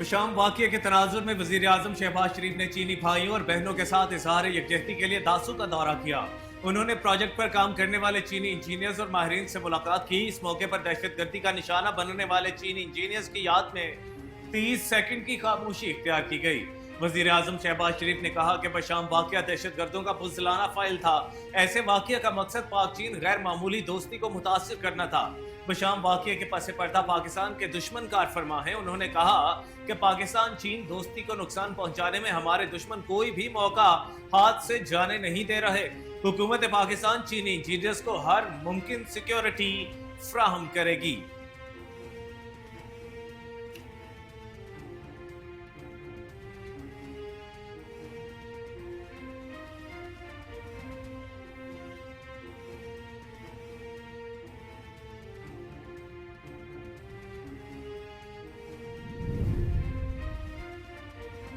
शाम वाक़ये के तनाजुर में वज़ीर आज़म शहबाज शरीफ ने चीनी भाइयों और बहनों के साथ इज़हार यकजहती के लिए दासू का दौरा किया। उन्होंने प्रोजेक्ट पर काम करने वाले चीनी इंजीनियर्स और माहिरीन से मुलाकात की। इस मौके पर दहशतगर्दी का निशाना बनने वाले चीनी इंजीनियर्स की याद में 30 सेकंड की खामोशी इख्तियार की गई। वज़ीर आज़म शहबाज शरीफ ने कहा कि बशाम वाक़या दहशतगर्दों का बुज़दिलाना फ़ाइल था। ऐसे वाक़ये का मकसद पाक चीन गैर मामूली दोस्ती को मुतासिर करना था। बशाम वाक़ये के पस पर्दा पाकिस्तान के दुश्मन कार फरमा है। उन्होंने कहा कि पाकिस्तान चीन दोस्ती को नुकसान पहुंचाने में हमारे दुश्मन कोई भी मौका हाथ से जाने नहीं दे रहे। हुकूमत पाकिस्तान चीनी इंजीनियर्स को हर मुमकिन सिक्योरिटी फ्राहम करेगी।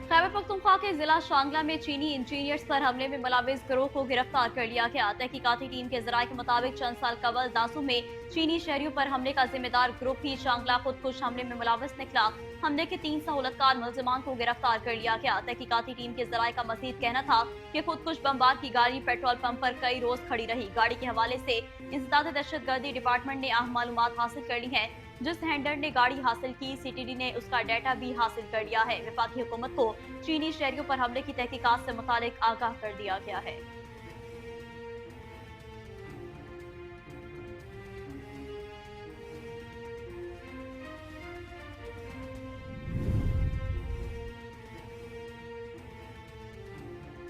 खैबर पख्तूनख्वा के जिला शांगला में चीनी इंजीनियर्स पर हमले में मुलविस गिरोह को गिरफ्तार कर लिया गया। तहकीकाती टीम के जराये के मुताबिक चंद साल कबल दासू में चीनी शहरियों पर हमले का जिम्मेदार ग्रुप ही शांगला खुदकुश हमले में मुलविस निकला। हमले के 3 सहूलतकार मुलजिमान को गिरफ्तार कर लिया गया। तहकीकाती टीम के जराये का मजीद कहना था कि खुदकुश बमबार की गाड़ी पेट्रोल पंप पर कई रोज खड़ी रही। गाड़ी के हवाले से इंसदाद दहशतगर्दी डिपार्टमेंट ने अहम मालूमात हासिल कर ली है। जिस हैंडलर ने गाड़ी हासिल की, सीटीडी ने उसका डाटा भी हासिल कर लिया है। वफाकी हुकूमत को चीनी शहरियों पर हमले की तहकीकात से मुतालिक आगाह कर दिया गया है।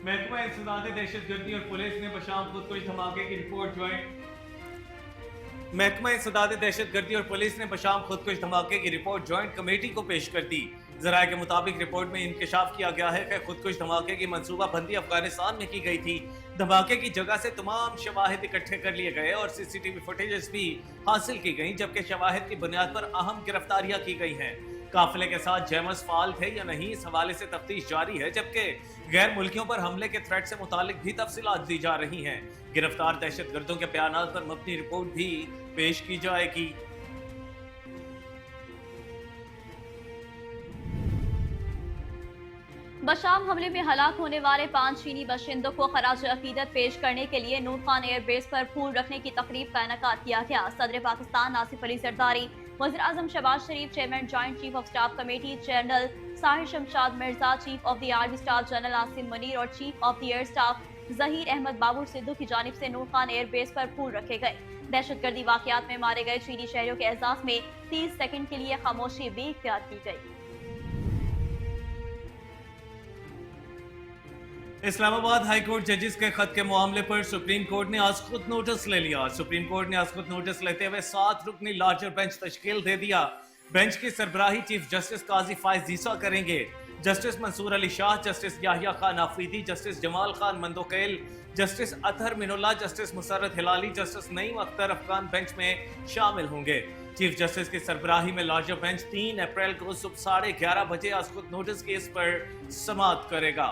महकमा इंसदाद दहशतगर्दी और पुलिस ने बशाम खुदकुश धमाके की रिपोर्ट ज्वाइंट महकमा इंसदाद दहशतगर्दी और पुलिस ने बशाम खुदकुश धमाके की रिपोर्ट ज्वाइंट कमेटी को पेश कर दी। जराये के मुताबिक रिपोर्ट में इंकशाफ किया गया है कि खुदकुश धमाके की मंसूबा बंदी अफगानिस्तान में की गई थी। धमाके की जगह से तमाम शवाहिद इकट्ठे कर लिए गए और सीसीटीवी फुटेजेस भी हासिल की गई, जबकि शवाहिद की बुनियाद पर अहम गिरफ्तारियां की गई हैं। काफिले के साथ जैमस फाल थे या नहीं, इस हवाले से तफ्तीश जारी है, जबकि गैर मुल्कियों पर हमले के थ्रेट से मुतालिक भी तफसीलात दी जा रही हैं। गिरफ्तार दहशतगर्दों के बयानात पर मबनी रिपोर्ट भी पेश की जाएगी। बशाम हमले में हलाक होने वाले 5 चीनी बाशिंदों को खराज अकीदत पेश करने के लिए नूर खान एयरबेस पर फूल रखने की तकरीब का इनेकाद किया गया। सदर पाकिस्तान नासिफ अली जरदारी, वज़ीर आज़म Shehbaz Sharif, chairman joint chief of staff committee general Sahir Shamshad Mirza, chief of the army staff general Asim Munir और chief of the air staff Zaheer Ahmed Babur Sidhu की जानिब से नूर खान एयरबेस पर फूल रखे गए। दहशतगर्दी वाकयात में मारे गए चीनी शहरियों के एजाज में 30 सेकंड के लिए खामोशी भी इख्तियार की गई। इस्लामाबाद हाई कोर्ट जजेस के खत के मामले पर सुप्रीम कोर्ट ने आज खुद नोटिस ले लिया। सुप्रीम कोर्ट ने आज खुद नोटिस लेते हुए 7 रुकनी लार्जर बेंच तश्कील दे दिया। बेंच की सरबराही चीफ जस्टिस काजी फायज जीसा करेंगे। Justice Mansoor Ali Shah, justice Yahya Khan Afridi, justice Jamal Khan Mandokhel, justice Athar Minallah, justice Musarrat Hilali, justice Naeem Akhtar Afghan bench में शामिल होंगे। चीफ जस्टिस की सरबराही में लार्जर बेंच 3 अप्रैल को सुबह 11:30 बजे आज खुद नोटिस केस पर समाअत करेगा।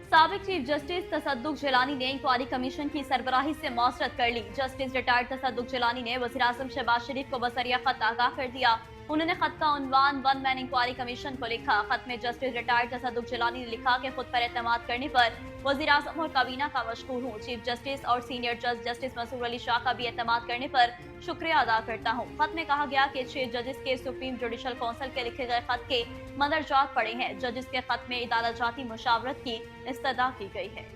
साबिक चीफ जस्टिस तसद्दुक जिलानी ने इंक्वायरी कमीशन की सरबराही से मौसरत कर ली। जस्टिस रिटायर्ड तसद्दुक जिलानी ने वज़ीर आज़म शहबाज शरीफ को बसरिया खत आगाह कर दिया। उन्होंने खत का उन्वान 1 मैन इंक्वायरी कमीशन को लिखा। खत में जस्टिस रिटायर्ड तसद्दुक जिलानी ने लिखा कि खुद पर एतमाद करने पर वज़ीर आज़म और काबीना का मशकूर हूँ। चीफ जस्टिस और सीनियर जज जस्टिस मंसूर अली शाह का भी एतमाद करने पर शुक्रिया अदा करता हूँ। खत में कहा गया कि 6 जजेस के सुप्रीम जुडिशल काउंसिल के लिखे गए खत के मंदरजात पड़े हैं। जजेस के खत में इदारा जाती मुशावरत की इस्तदा की गई है।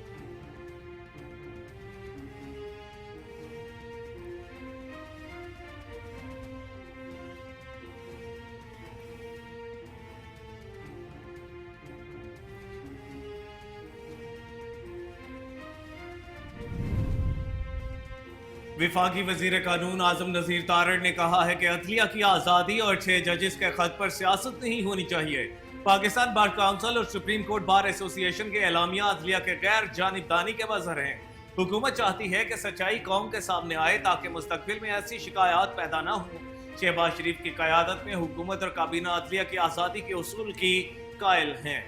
विफाकी वजीर कानून आजम नजीर तारड़ ने कहा है कि अदलिया की आज़ादी और 6 जजेस के खत पर सियासत नहीं होनी चाहिए। पाकिस्तान बार काउंसिल और सुप्रीम कोर्ट बार एसोसिएशन के एलामिया अदलिया के गैर जानिबदानी के मजहर हैं। हुकूमत चाहती है कि सच्चाई कौम के सामने आए ताकि मुस्तकबिल में ऐसी शिकायत पैदा न हो। शहबाज शरीफ की क़यादत में हुकूमत और काबीना अदलिया की आज़ादी के उसूल की कायल हैं।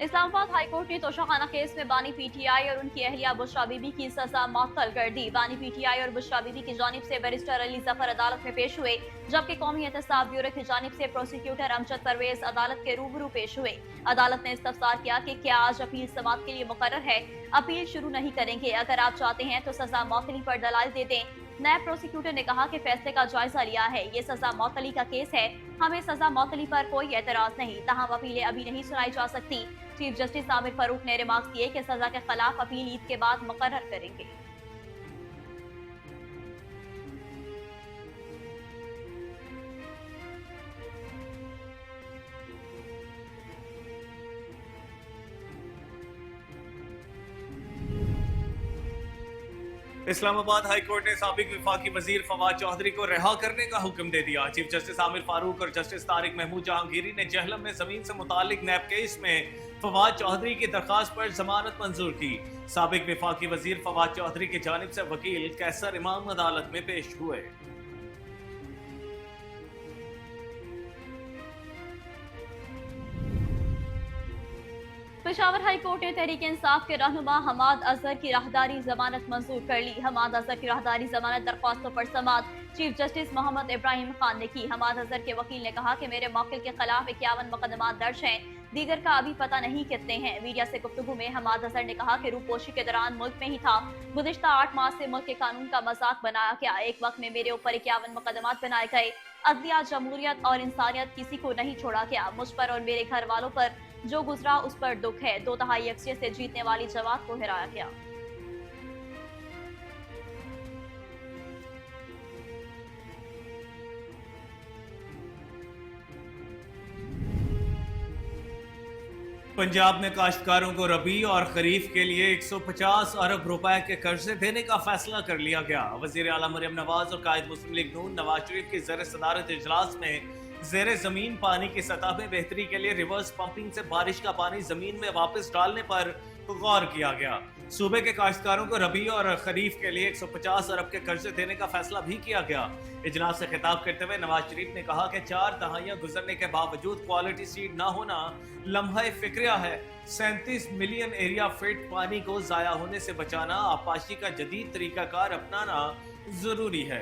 इस्लामाबाद हाईकोर्ट ने तोशाखाना केस में बानी पीटीआई और उनकी अहलिया बुशरा बीबी की सजा मुअत्तल कर दी। बानी पीटीआई और बुशरा बीबी की जानिब से बैरिस्टर अली जफर अदालत में पेश हुए, जबकि कौमी एहतसाब ब्यूरो की जानिब से प्रोसिक्यूटर अमजद परवेज अदालत के रूबरू पेश हुए। अदालत ने इस्तफसार किया कि क्या आज अपील समाअत के लिए मुकर्रर है। अपील शुरू नहीं करेंगे। अगर आप चाहते हैं तो सजा मुअत्तली पर दलाइल दे दें। नायब प्रोसिक्यूटर ने कहा कि फैसले का जायजा लिया है। ये सजा मुअत्तली का केस है। हमें सजा मुअत्तली पर कोई एतराज नहीं, तहम अपीलें अभी नहीं सुनाई जा सकती। चीफ जस्टिस आमिर फारूक ने रिमार्क्स दिए कि सजा के खिलाफ अपील ईद के बाद मुकर्रर करेंगे। इस्लामाबाद हाईकोर्ट ने साबिक विफाकी वजीर फवाद चौधरी को रिहा करने का हुक्म दे दिया। चीफ जस्टिस आमिर फारूक और जस्टिस तारिक महमूद जहांगीरी ने जहलम में जमीन से मुतालिक नैब केस में फवाद चौधरी की दरखास्त पर जमानत मंजूर की। साबिक विफाकी वजीर फवाद चौधरी की जानिब से वकील कैसर इमाम अदालत में पेश हुए। पेशावर हाई कोर्ट ने तहरीक इंसाफ के रहनुमा हमाद अजहर की राहदारी जमानत मंजूर कर ली। हमाद अजहर की राहदारी जमानत दरख्वास्तों पर समाअत चीफ जस्टिस मोहम्मद इब्राहिम खान ने की। हमाद अजहर के वकील ने कहा कि मेरे मौकिल के खिलाफ 51 मुकदमात दर्ज हैं, दीगर का अभी पता नहीं कितने हैं। मीडिया से गुफ्तगू में हमाद अजहर ने कहा कि रूपोशी के दौरान मुल्क में ही था। गुज़िश्ता 8 माह से मुल्क के कानून का मजाक बनाया गया। एक वक्त में मेरे ऊपर 51 मुकदमात बनाए गए। अदलिया, जमहूरियत और इंसानियत किसी को नहीं छोड़ा गया। मुझ पर और मेरे घर वालों पर जो गुजरा उस पर दुख है। 2/3 अक्सरियत से जीतने वाली जमात को हराया गया। पंजाब में काश्तकारों को रबी और खरीफ के लिए 150 अरब रुपए के कर्जे देने का फैसला कर लिया गया। वजीर आला मरियम नवाज और कायद मुस्लिम लीग नून नवाज शरीफ की ज़ेर सदारत इजलास में ज़ेरे जमीन पानी की सतह में बेहतरी के लिए रिवर्स पंपिंग से बारिश का पानी जमीन में वापस डालने पर गौर किया गया। सूबे के काश्तकारों को रबी और खरीफ के लिए 150 अरब के कर्जे देने का फैसला भी किया गया। इजलास से खिताब करते हुए नवाज शरीफ ने कहा कि 4 दहाइयां गुजरने के बावजूद क्वालिटी सीड न होना लम्हा फिक्रिया है। 37 मिलियन एरिया फीट पानी को जाया होने से बचाना, आपाशी का जदीद तरीकाकार अपनाना जरूरी है।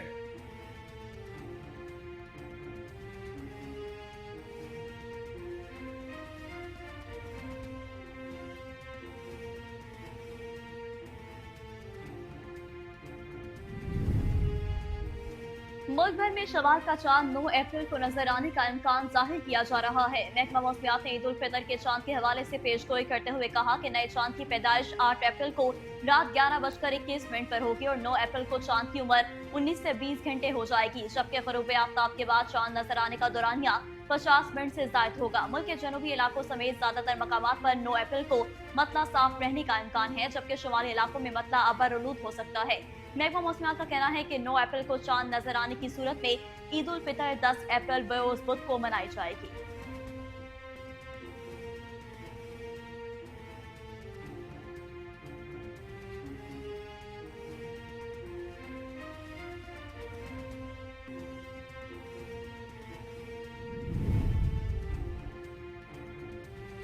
मुल्क भर में शवाल का चांद 9 अप्रैल को नजर आने का इम्कान जाहिर किया जा रहा है। महकमा मौसमियात ने ईद उल फितर के चांद के हवाले से पेशगोई करते हुए कहा कि नए चांद की पैदाइश 8 अप्रैल को रात 11:21 पर होगी और 9 अप्रैल को चांद की उम्र 19 से 20 घंटे हो जाएगी, जबकि ग़ुरूब आफ्ताब के बाद चांद नजर आने का दौरानिया 50 मिनट से ज्यादा होगा। मुल्क के जनूबी इलाकों समेत ज्यादातर मकामात पर 9 अप्रैल को मतला साफ रहने का इम्कान है, जबकि शुमाली इलाकों में मतला अबरआलूद हो सकता है। महकमा मौसमियात का कहना है कि 9 अप्रैल को चांद नजर आने की सूरत में ईद उल फितर 10 अप्रैल बरोज बुध को मनाई जाएगी।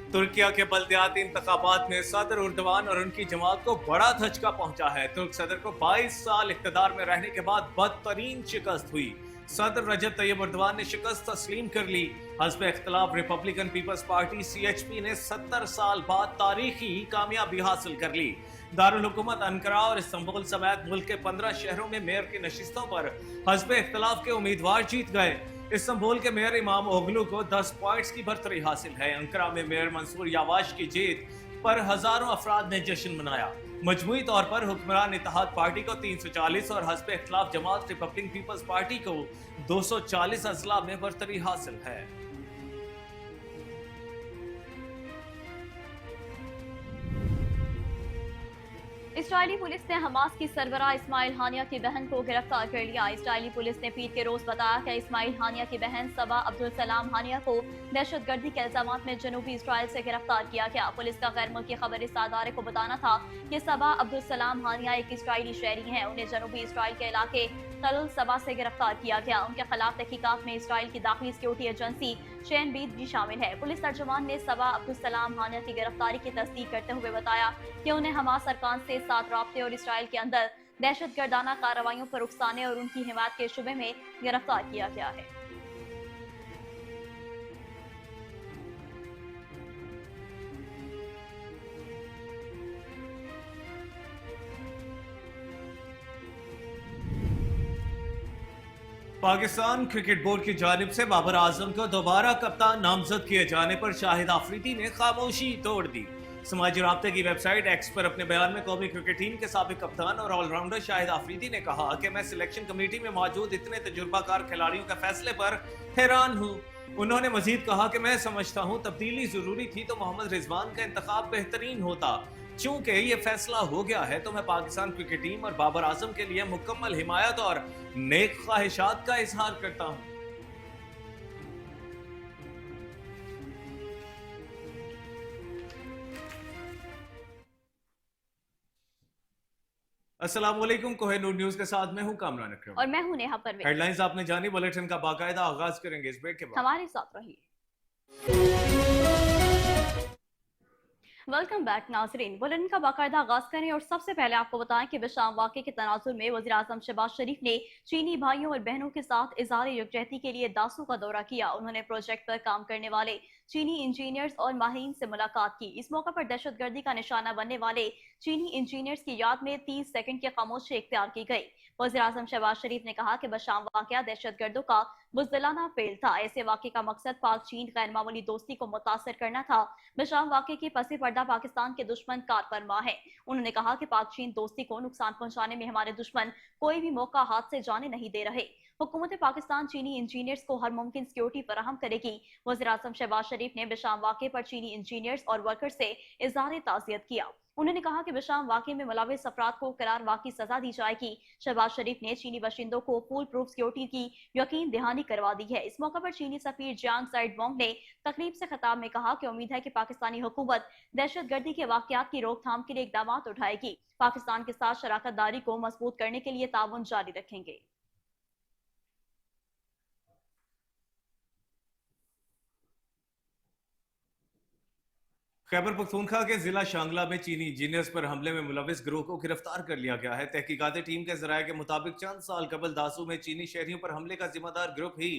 तुर्किया के बल्दियाती इंतखाबात में सदर उर्दवान और उनकी जमात को बड़ा धचका पहुंचा है। तुर्क सदर को 22 साल इख्तिदार में रहने के बाद बदतरीन शिकस्त हुई। सदर रजब तैयब उर्दवान ने शिकस्त तस्लीम कर ली। हस्ब इख्तिलाफ रिपब्लिकन पीपल्स पार्टी CHP ने 70 साल बाद तारीखी कामयाबी हासिल कर ली। दारुल हुकूमत अंकारा और इस्तांबुल समेत मुल्क के 15 शहरों में मेयर की नशिस्तों पर हस्ब इख्तिलाफ के उम्मीदवार जीत गए। इस्तांबुल के मेयर इमाम ओगलू को 10 पॉइंट्स की बढ़तरी हासिल है। अंकारा में मेयर मंसूर यावाश की जीत पर हजारों अफराद ने जश्न मनाया। मजमूई तौर पर हुक्मरान इत्तेहाद पार्टी को 340 और हस्ब इख्तिलाफ जमात रिपब्लिकन पीपल्स पार्टी को 240 अजला में बढ़तरी हासिल है। इस्राइली पुलिस ने हमास की सरबराह इस्माइल हानिया की बहन को गिरफ्तार कर लिया। इस्राइली पुलिस ने पीर के रोज बताया कि इस्माइल हानिया की बहन सबा अब्दुल सलाम हानिया को दहशतगर्दी के इल्जामात में जनूबी इसराइल से गिरफ्तार किया गया। पुलिस का गैर मुल्की खबर इस अदारे को बताना था कि सबा अब्दुल सलाम हानिया एक इसराइली शहरी हैं। उन्हें जनूबी इसराइल के इलाके तलुल सबा से गिरफ्तार किया गया। उनके खिलाफ तहकीकात में इसराइल की दाखिली सिक्योरिटी एजेंसी चैनबीट भी शामिल है। पुलिस तर्जुमान ने सबा अब्दुल हानिया की गिरफ्तारी की तस्दीक करते हुए बताया कि उन्हें हमास अरकान से साथ राब्ते और इसराइल के अंदर दहशतगर्दाना कार्रवाइयों पर उकसाने और उनकी हिमायत के शुबे में गिरफ्तार किया गया है। पाकिस्तान क्रिकेट बोर्ड की जानिब से बाबर आजम को दोबारा कप्तान नामजद किए जाने पर शाहिद आफरीदी ने खामोशी तोड़ दी। समाजी राब्ते की वेबसाइट एक्स पर अपने बयान में कौमी क्रिकेट टीम के साबिक कप्तान और ऑलराउंडर शाहिद आफरीदी ने कहा कि मैं सिलेक्शन कमेटी में मौजूद इतने तजुर्बाकार खिलाड़ियों के फैसले पर हैरान हूँ। उन्होंने मजीद कहा कि मैं समझता हूँ तब्दीली जरूरी थी तो मोहम्मद रिजवान का इंतखाब बेहतरीन होता। चूंकि ये फैसला हो गया है तो मैं पाकिस्तान क्रिकेट टीम और बाबर आजम के लिए मुकम्मल हिमायत और नेक ख्वाहिशात का इजहार करता हूँ। अस्सलाम वालेकुम, कोहिनूर न्यूज के साथ मैं हूं कामरान अकरम और मैं हूं नेहा परवेज। हेडलाइंस आपने जानी, बुलेटिन का बाकायदा आगाज करेंगे इस ब्रेक के बाद। हमारे साथ रहिए। वेलकम बैक नाजरीन, बुलेटिन का बाकायदा आगाज करें और सबसे पहले आपको बताएं कि बिशाम वाक़े के तनाजुर में वज़ीर आज़म शहबाज शरीफ ने चीनी भाइयों और बहनों के साथ इज़हार यकजहती के लिए दासू का दौरा किया। उन्होंने प्रोजेक्ट पर काम करने वाले चीनी इंजीनियर्स और माहिरीन से मुलाकात की। इस मौके पर दहशतगर्दी का निशाना बनने वाले चीनी इंजीनियर्स की याद में 30 सेकंड की खामोशी इख्तियार की गई। वज़ीर आज़म शहबाज शरीफ ने कहा कि बशाम वाक़या दहशतगर्दों का बुज़दिलाना फेल था। ऐसे वाक़े का मकसद पाक चीन गैर मामूली दोस्ती को मुतासर करना था। बशाम वाक़े के पसी पर्दा पाकिस्तान के दुश्मन कार फरमा है। उन्होंने कहा कि पाक चीन दोस्ती को नुकसान पहुंचाने में हमारे दुश्मन कोई भी मौका हाथ से जाने नहीं दे रहे। हुकूमत पाकिस्तान चीनी इंजीनियर्स को हर मुमकिन सिक्योरिटी फराहम करेगी। वज़ीर आज़म शहबाज शरीफ ने बिशाम वाक़े पर चीनी इंजीनियर्स और वर्कर्स से इज़हार ताज़ियत किया। उन्होंने कहा कि बिशाम वाक़े में मुलविस अफराद को करार वाक़ई सजा दी जाएगी। शहबाज शरीफ ने चीनी बाशिंदों को फुल प्रूफ सिक्योरिटी की यकीन दहानी करवा दी है। इस मौके पर चीनी सफीर जियांग साइड वोंग ने तकरीब से खिताब में कहा कि उम्मीद है कि पाकिस्तानी हुकूमत दहशतगर्दी के वाक़यात की रोकथाम के लिए इक़दाम उठाएगी। पाकिस्तान के साथ शराकत दारी को मजबूत करने के लिए ताउन जारी रखेंगे। खैबर पख्तूनख्वा के जिला शांगला में चीनी इंजीनियर्स पर हमले में मुलविस गिरोह को गिरफ्तार कर लिया गया है। तहकीकाती टीम के जराये के मुताबिक चंद साल कबल दासू में चीनी शहरियों पर हमले का जिम्मेदार ग्रुप ही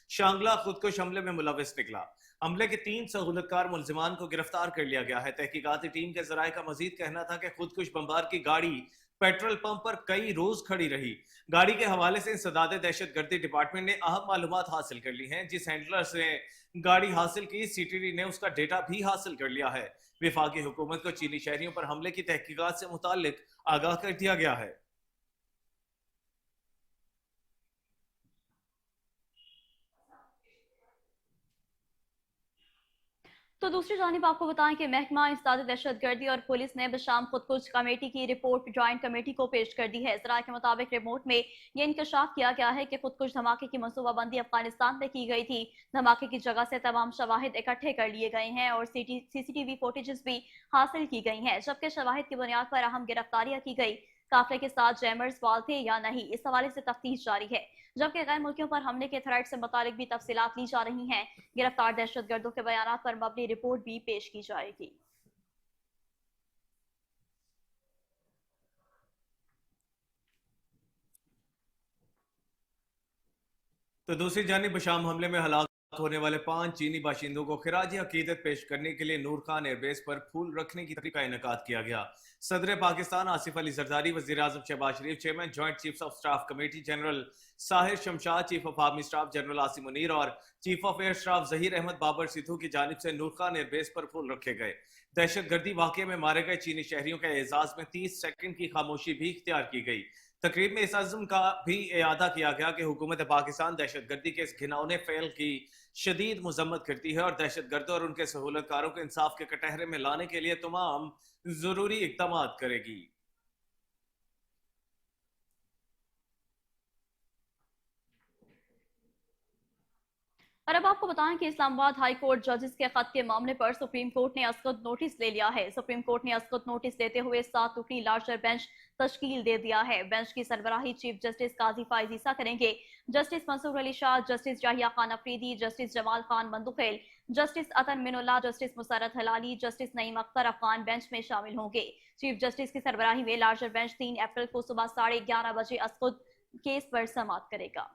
शांगला खुदकुश हमले में मुलविस निकला। हमले के 3 सहूलतकार मुलजिमान को गिरफ्तार कर लिया गया है। तहकीकाती टीम के जराये का मजीद कहना था कि खुदकुश बमबार की गाड़ी पेट्रोल पंप पर कई रोज खड़ी रही। गाड़ी के हवाले से इंसदाद दहशतगर्दी डिपार्टमेंट ने अहम मालूमात हासिल कर ली हैं। जिस हैंडलर से गाड़ी हासिल की, सीटीडी ने उसका डेटा भी हासिल कर लिया है। विफाकी हुकूमत को चीनी शहरियों पर हमले की तहकीकात से मुताल्लिक आगाह कर दिया गया है। तो दूसरी जानिब आपको बताएं कि महकमा इंसदाद दहशतगर्दी और पुलिस ने बिशाम खुदकुश कमेटी की रिपोर्ट ज्वाइंट कमेटी को पेश कर दी है। जराये के मुताबिक रिपोर्ट में यह इंकशाफ किया गया है कि खुदकुश धमाके की मनसूबाबंदी अफगानिस्तान में की गई थी। धमाके की जगह से तमाम शवाहिद इकट्ठे कर लिए गए हैं और सीसीटीवी फुटेजेस भी हासिल की गई हैं, जबकि शवाहिद की बुनियाद पर अहम गिरफ्तारियां की गई। काफिले के साथ जैमर्स वाल थे या नहीं, इस हवाले से तफ्तीश जारी है, जबकि गैर मुल्कियों पर हमले के थ्रेट से मुतालिक भी तफसीलात ली जा रही हैं। गिरफ्तार दहशतगर्दों के बयानात पर मबनी रिपोर्ट भी पेश की जाएगी। तो दूसरी जानिब बशाम हमले में हलाक होने वाले 5 चीनी बाशिंदों को खिराजी अकीदत पेश करने के लिए नूर खान एयरबेस पर फूल रखने की तकरीब का इनेकाद किया गया। सदर पाकिस्तान आसिफ अली जरदारी, वज़ीर आज़म Shehbaz Sharif, chairman joint chiefs of staff committee general Sahir Shamshad, chief of army staff general Asim Munir और chief of air staff Zaheer Ahmed Babar Sidhu की जानिब से नूर खान एयरबेस पर फूल रखे गए। दहशतगर्दी वाक़े में मारे गए चीनी शहरियों के एजाज में 30 सेकंड की खामोशी भी इख्तियार की गई। तकरीब में इस अज़्म का भी इयादा किया गया कि हुकूमत पाकिस्तान दहशतगर्दी के इस घिनौने फेल की शदीद मजम्मत करती है और दहशतगर्दों और उनके सहूलतकारों को इंसाफ के कटहरे में लाने के लिए तमाम जरूरी इक़दाम करेगी। और अब आपको बताएं कि इस्लामाबाद हाई कोर्ट जजेस के खत के मामले पर सुप्रीम कोर्ट ने अस्कत नोटिस ले लिया है। सुप्रीम कोर्ट ने अस्कत नोटिस देते हुए 7 टुकड़ी लार्जर बेंच तश्कील दे दिया है। बेंच की सरबराही चीफ जस्टिस काजी फाइज ईसा करेंगे। Justice Mansoor Ali Shah, justice Yahya Khan Afridi, justice Jamal Khan Mandokhel, justice Athar Minallah, justice Musarrat Hilali, justice Naeem Akhtar Afghan bench में शामिल होंगे। चीफ जस्टिस की सरबराही में लार्जर बेंच 3 अप्रैल को सुबह 11:30 बजे अस केस पर समाअत करेगा।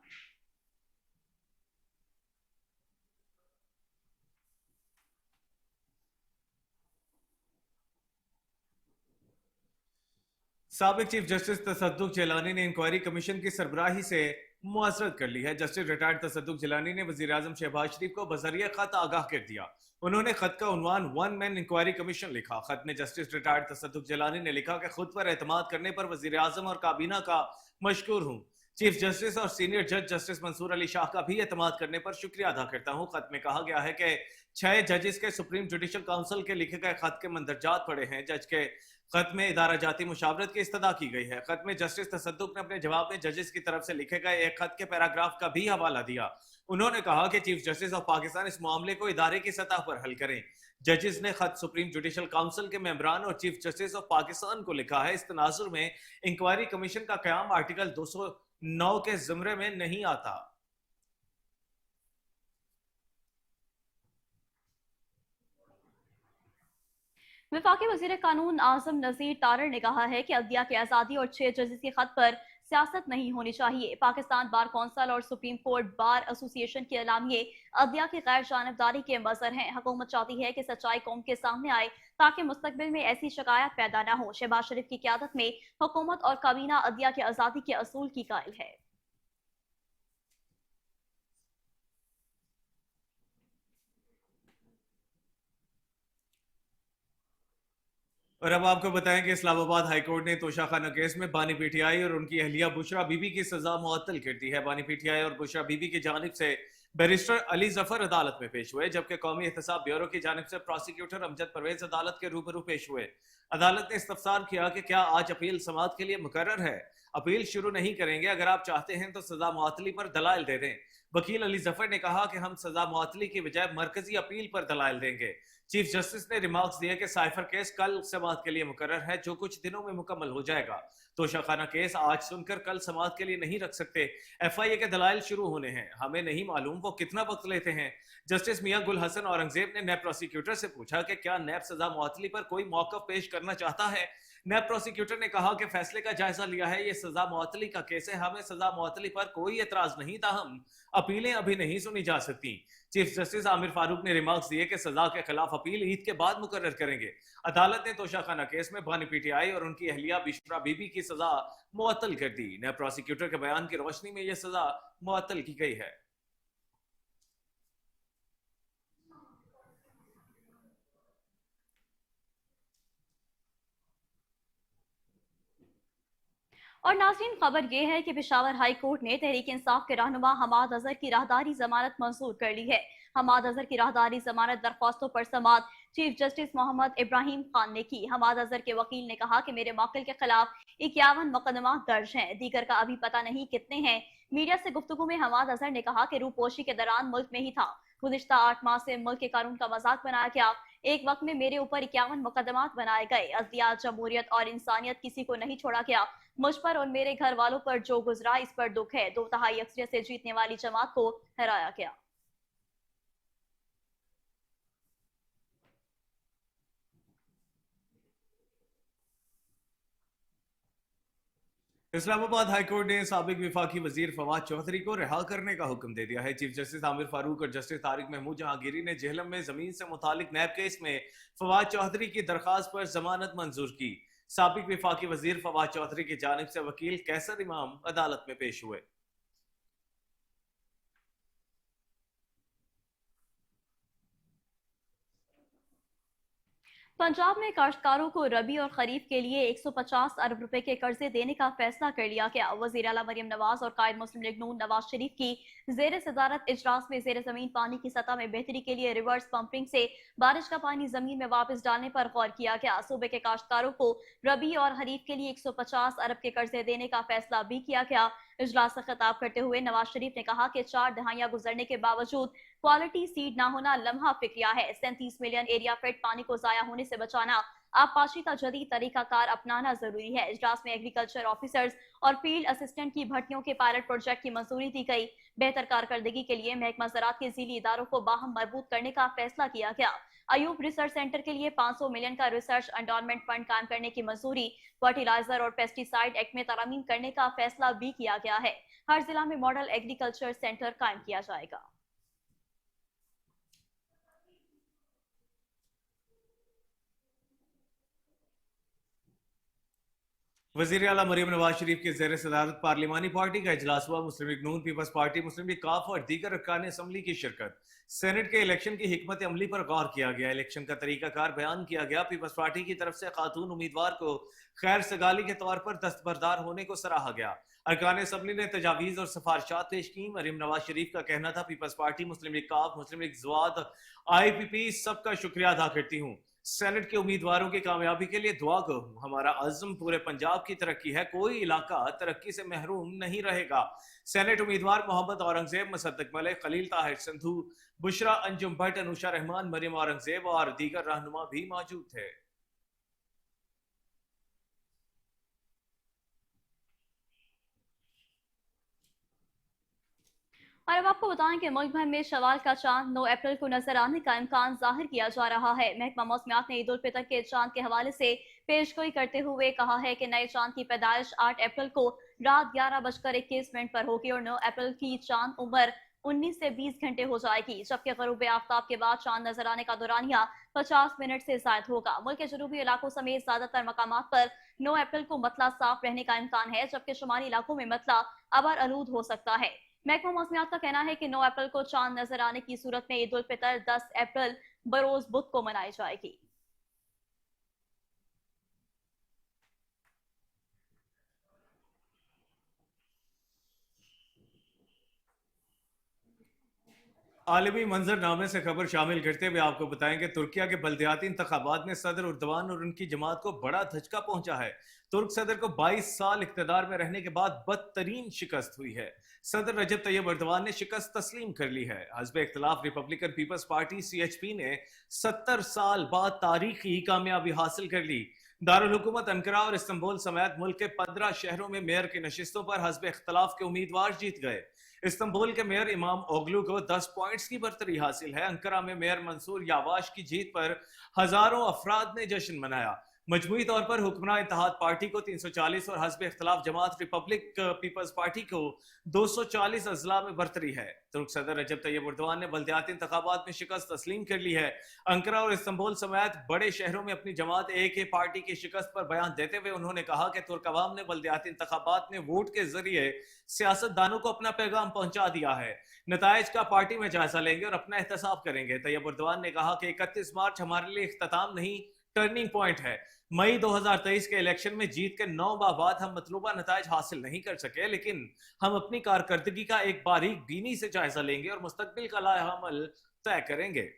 साबिक चीफ जस्टिस तसद्दुक जिलानी ने इंक्वायरी कमीशन की सरबराही से मुआसरत कर ली है। जस्टिस रिटायर्ड तसद्दुक जिलानी ने वजीर आजम शहबाज शरीफ को बजरिया खत आगाह कर दिया। उन्होंने खत का उन्वान वन मैन इंक्वायरी कमीशन लिखा। खत में जस्टिस रिटायर्ड तसद्दुक जिलानी ने लिखा कि खुद पर एतमाद करने पर वजीर आजम और काबीना का मशकूर हूँ। चीफ जस्टिस और सीनियर जज जस्टिस मंसूर अली शाह का भी एतमाद करने पर शुक्रिया अदा करता हूँ। खत में कहा गया है कि 6 जजेस के सुप्रीम जुडिशल काउंसिल के लिखे गए खत के मंदरजात पड़े हैं। जज के खत में इदारा जाती मुशावरत की इस्तदा की गई है। खत में जस्टिस तसद्दुक ने अपने जवाब में जजेस की तरफ से लिखे गए एक खत के पैराग्राफ का भी हवाला दिया। उन्होंने कहा कि चीफ जस्टिस ऑफ पाकिस्तान इस मामले को इदारे की सतह पर हल करें। जजेस ने खत सुप्रीम जुडिशल काउंसिल के मेंबरान और चीफ जस्टिस ऑफ पाकिस्तान को लिखा है। इस तनाजुर में इंक्वायरी कमीशन का कयाम आर्टिकल 209 के ज़िम्रे में नहीं आता। वफाकी वजीर कानून आजम नजीर तारड़ ने कहा है कि अदलिया की आज़ादी और 6 जजेस के खत पर सियासत नहीं होनी चाहिए। पाकिस्तान बार कौंसिल और सुप्रीम कोर्ट बार एसोसिएशन के अलामिये अदलिया की गैर जानबदारी के मजहर हैं। हुकूमत चाहती है कि सच्चाई कौम के सामने आए ताकि मुस्तकबिल में ऐसी शिकायत पैदा न हो। शहबाज शरीफ की क़यादत में हुकूमत और काबीना अदलिया की आज़ादी के असूल की कायल है। और अब आपको बताएं कि इस्लामाबाद हाईकोर्ट ने तोशा खाना केस में बानी पीटीआई और उनकी अहलिया बुशरा बीबी की सजा मुअत्तल कर दी है। बानी पीटीआई और बुशरा बीबी की जानिब से बैरिस्टर अली जफर अदालत में पेश हुए, जबकि कौमी एहतसाब ब्यूरो की जानिब से प्रोसिक्यूटर अमजद परवेज अदालत के रूबरू पेश हुए। अदालत ने इस्तफसार किया कि क्या आज अपील समाअत के लिए मुकर्रर है। अपील शुरू नहीं करेंगे, अगर आप चाहते हैं तो सजा मुअत्तली पर दलाइल दे दें। वकील अली जफर ने कहा कि हम सजा मुअत्तली की बजाय मरकजी अपील पर दलाइल देंगे। चीफ जस्टिस ने रिमार्क्स दिए कि साइफर केस कल समाअत के लिए मुकर्रर है, जो कुछ दिनों में मुकम्मल हो जाएगा। तोशाखाना केस आज सुनकर कल समाअत के लिए नहीं रख सकते। एफआईए के दलाइल शुरू होने हैं, हमें नहीं मालूम वो कितना वक्त लेते हैं। जस्टिस मियां गुल हसन औरंगजेब ने नैब प्रोसिक्यूटर से पूछा कि क्या नैब सजा मुअत्तली पर कोई मौक़िफ़ पेश करना चाहता है। नैब प्रोसिक्यूटर ने कहा कि फैसले का जायजा लिया है, ये सजा मुअत्तली का केस है, हमें सजा मुअत्तली पर कोई एतराज नहीं, ताहम अपीलें अभी नहीं सुनी जा सकती। चीफ जस्टिस आमिर फारूक ने रिमार्क्स दिए कि सजा के खिलाफ अपील ईद के बाद मुकर्रर करेंगे। अदालत ने तोशाखाना केस में बानी पीटीआई और उनकी अहलिया बिशरा बीबी की सजा मुअत्तल कर दी। नैब प्रोसिक्यूटर के बयान की रोशनी में यह सजा मुअत्तल की गई है। और नाज़रीन, खबर यह है कि पेशावर हाई कोर्ट ने तहरीक इंसाफ के रहनुमा हमाद अजहर की राहदारी जमानत मंजूर कर ली है। हमाद अजहर की राहदारी जमानत दरख्वास्तों पर समाअत चीफ जस्टिस मोहम्मद इब्राहिम खान ने की। हमाद अजहर के वकील ने कहा कि मेरे मौकिल के खिलाफ 51 मुकदमा दर्ज हैं, दीगर का अभी पता नहीं कितने हैं। मीडिया से गुफ्तगू में हमाद अजहर ने कहा कि रूपोशी के दौरान मुल्क में ही था। गुज़िश्ता 8 माह से मुल्क के कानून का मजाक बनाया गया। एक वक्त में मेरे ऊपर 51 मुकदमात बनाए गए। अदलिया, जमहूरियत और इंसानियत किसी को नहीं छोड़ा गया। मुझ पर और मेरे घर वालों पर जो गुजरा, इस पर दुख है। 2/3 अक्सरियत से जीतने वाली जमात को हराया गया। इस्लामाबाद हाईकोर्ट ने साबिक विफाकी वजीर फवाद चौधरी को रिहा करने का हुक्म दे दिया है। चीफ जस्टिस आमिर फारूक और जस्टिस तारिक महमूद जहांगीरी ने जेहलम में जमीन से मुतालिक नैब केस में फवाद चौधरी की दरखास्त पर जमानत मंजूर की। साबिक विफाकी वजीर फवाद चौधरी की जानिब से वकील कैसर इमाम अदालत में पेश हुए। पंजाब में काश्तकारों को रबी और खरीफ के लिए 150 अरब रुपए के कर्जे देने का फैसला कर लिया गया। वजीर आला मरियम नवाज और कायद मुस्लिम लीग नून नवाज शरीफ की जेर सदारत इजलास में जेर जमीन पानी की सतह में बेहतरी के लिए रिवर्स पंपिंग से बारिश का पानी जमीन में वापस डालने पर गौर किया गया। सूबे के काश्तकारों को रबी और खरीफ के लिए 150 अरब के कर्जे देने का फैसला भी किया गया। इजलास से खिताब करते हुए नवाज शरीफ ने कहा कि 4 दहाइयां गुजरने के बावजूद क्वालिटी सीड ना होना लम्हा फिक्रिया है। 37 मिलियन एरिया फिट पानी को जाया होने से बचाना आबपाशी का जदीद तरीकाकार अपनाना जरूरी है। इजलास में एग्रीकल्चर ऑफिसर्स और फील्ड असिस्टेंट की भर्तियों के पायलट प्रोजेक्ट की मंजूरी दी गई। बेहतर कारकर्दगी के लिए महकमा ज़राअत के ज़ीली इदारों को बाहम मरबूत करने का फैसला किया गया। अयूब रिसर्च सेंटर के लिए 500 मिलियन का रिसर्च एंडोनमेंट फंड कायम करने की मंजूरी। फर्टिलाइजर और पेस्टिसाइड एक्ट में तरमीम करने का फैसला भी किया गया है। हर जिला में मॉडल एग्रीकल्चर सेंटर कायम किया जाएगा। वज़ीर आला मरियम नवाज शरीफ के ज़ेर सदारत पार्लिमानी पार्टी का इजलास हुआ। मुस्लिम लीग नून, पीपल्स पार्टी, मुस्लिम लीग काफ और दीगर अरकान असम्बली की शिरकत। सेनेट के इलेक्शन की हिकमत अमली पर गौर किया गया। इलेक्शन का तरीकाकार बयान किया गया। पीपल्स पार्टी की तरफ से खातून उम्मीदवार को खैर सगाली के तौर पर दस्तबरदार होने को सराहा गया। अरकान असम्बली ने तजावीज़ और सिफारिशात पेश की। मरियम नवाज शरीफ का कहना था, पीपल्स पार्टी, मुस्लिम लीग काफ, मुस्लिम लीग ज़वाद, IPP सबका शुक्रिया अदा करती हूँ। सेनेट के उम्मीदवारों की कामयाबी के लिए दुआ करूं। हमारा अज़्म पूरे पंजाब की तरक्की है। कोई इलाका तरक्की से महरूम नहीं रहेगा। सेनेट उम्मीदवार मोहम्मद औरंगजेब, मुसद्दक मलिक, खलील ताहिर संधू, बुशरा अंजुम भट्ट, अनुषा रहमान, मरियम औरंगजेब और दीगर रहनुमा भी मौजूद थे। और अब आपको बताएं कि मुल्क भर में शवाल का चांद 9 अप्रैल को नजर आने का इम्कान जाहिर किया जा रहा है। महकमा मौसमियात ने ईद उल फितर के चांद के हवाले से पेशगोई करते हुए कहा है कि नए चांद की पैदाइश 8 अप्रैल को रात 11:21 पर होगी और 9 अप्रैल की चांद उम्र 19 से 20 घंटे हो जाएगी, जबकि गरूब आफ्ताब के बाद चांद नजर आने का दौरानिया 50 मिनट से ज्यादा होगा। मुल्क के जनूबी इलाकों समेत ज्यादातर मकामात पर 9 अप्रैल को मतला साफ रहने का इम्कान है, जबकि शुमाली इलाकों में मतला अबर आलूद हो सकता है। महकमा मौसमियात का कहना है कि 9 अप्रैल को चांद नजर आने की सूरत में ईद उल फितर 10 अप्रैल बरोज बुध को मनाई जाएगी। आलमी मंजरनामे से खबर शामिल करते हुए आपको बताएंगे, तुर्किया के बल्दियाती इंतखाबात में सदर उर्दवान और उनकी जमात को बड़ा धचका पहुंचा है। तुर्क सदर को 22 साल इख्तिदार में रहने के बाद बदतरीन शिकस्त हुई है। सदर रजब तैयब अर्दवान ने शिकस्त तस्लीम कर ली है। हस्ब इख्तिलाफ रिपब्लिकन पीपल्स पार्टी CHP ने 70 साल बाद तारीखी कामयाबी हासिल कर ली। दारुल हुकूमत अंकारा और इस्तांबुल समेत मुल्क के 15 शहरों में मेयर की नशिस्तों पर हस्ब इख्तिलाफ के उम्मीदवार जीत गए। इस्तांबुल के मेयर इमाम ओगलू को 10 पॉइंट्स की बरतरी हासिल है। अंकारा में मेयर मंसूर यावाश की जीत पर हजारों अफराद ने जश्न मनाया। मजमूई तौर पर हुक्मरान इत्तेहाद पार्टी को 340 और हस्ब इख्तिलाफ जमात रिपब्लिक पीपल्स पार्टी को 240 अजला में बरतरी है। तुर्क सदर रजब तैयब अर्दवान ने बल्दियाती इंतखाबात में शिकस्त तस्लीम कर ली है। अंकारा और इस्तांबुल समेत बड़े शहरों में अपनी जमात AK पार्टी की शिकस्त पर बयान देते हुए उन्होंने कहा कि तुर्क अवाम ने बल्दियाती इंतखाबात में वोट के जरिए सियासतदानों को अपना पैगाम पहुंचा दिया है। नताइज का पार्टी में जायजा लेंगे और अपना एहतसाब करेंगे। तैयब अर्दवान ने कहा कि 31 मार्च हमारे लिए इख्तिताम नहीं, टर्निंग पॉइंट है। मई 2023 के इलेक्शन में जीत के 9 माह बाद हम मतलूबा नताइज हासिल नहीं कर सके, लेकिन हम अपनी कारकर्दगी का एक बारीक बीनी से जायजा लेंगे और मुस्तकबिल का लाएहामल तय करेंगे।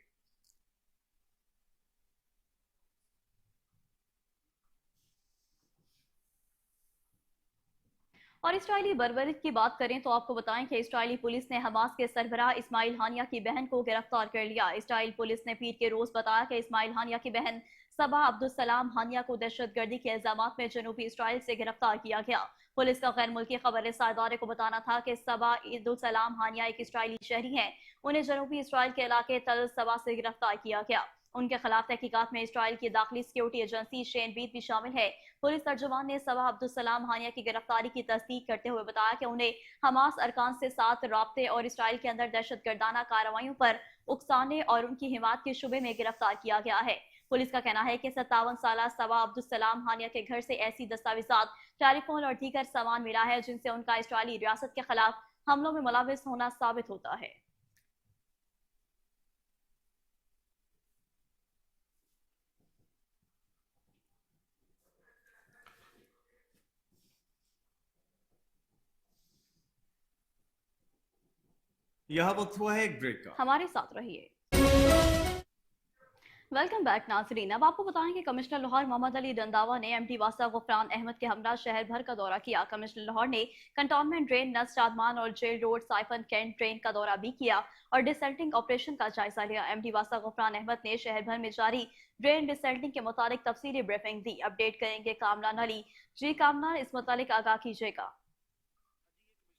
और इसराइली बरबरीत की बात करें तो आपको बताएं कि इसराइली पुलिस ने हमास के सरबराह इस्माइल हानिया की बहन को गिरफ्तार कर लिया। इसराइल पुलिस ने पीर के रोज बताया कि इस्माइल हानिया की बहन सबा अब्दुल सलाम हानिया को दहशतगर्दी के इल्जामात में जनूबी इसराइल से गिरफ्तार किया गया। पुलिस का गैर मुल्की खबर रसा इदारे को बताना था कि सबा अब्दुल सलाम हानिया एक इसराइली शहरी हैं। उन्हें जनूबी इसराइल के इलाके तल सबा से गिरफ्तार किया गया। उनके खिलाफ तहकीकात में इसराइल की दाखिली सिक्योरिटी एजेंसी शेन बीट भी शामिल है। पुलिस तर्जुमान ने सबा अब्दुल सलाम हानिया की गिरफ्तारी की तस्दीक करते हुए बताया कि उन्हें हमास अरकान से साथ राब्ते और इसराइल के अंदर दहशतगर्दाना कार्रवाइयों पर उकसाने और उनकी हिमायत के शुबे में गिरफ्तार किया गया है। पुलिस का कहना है कि 57 साल सबा अब्दुल सलाम हानिया के घर से ऐसी दस्तावेजात, टेलीफोन और दीगर सामान मिला है जिनसे उनका इसराइली रियासत के खिलाफ हमलों में मुलविस होना साबित होता है। यह वक्त हुआ है एक ब्रेक का। हमारे साथ रहिए। वेलकम बैक नाजरीन। अब आपको बताएं कि कमिश्नर लाहौर मोहम्मद अली रंधावा ने एमडी वासा गुफरान अहमद के हमरा शहर भर का दौरा किया। कमिश्नर लाहौर ने कंटोनमेंट ड्रेन नस शादमान और Jail Road siphon cantt drain का दौरा भी किया और डिसल्टिंग ऑपरेशन का जायजा लिया। एमडी वासा गुफरान अहमद ने शहर भर में जारी ड्रेन डिसल्टिंग के मुताबिक तफसीली ब्रीफिंग दी। अपडेट करेंगे कामरान अली। जी कामरान, इस मुतालिक आगाह कीजिएगा।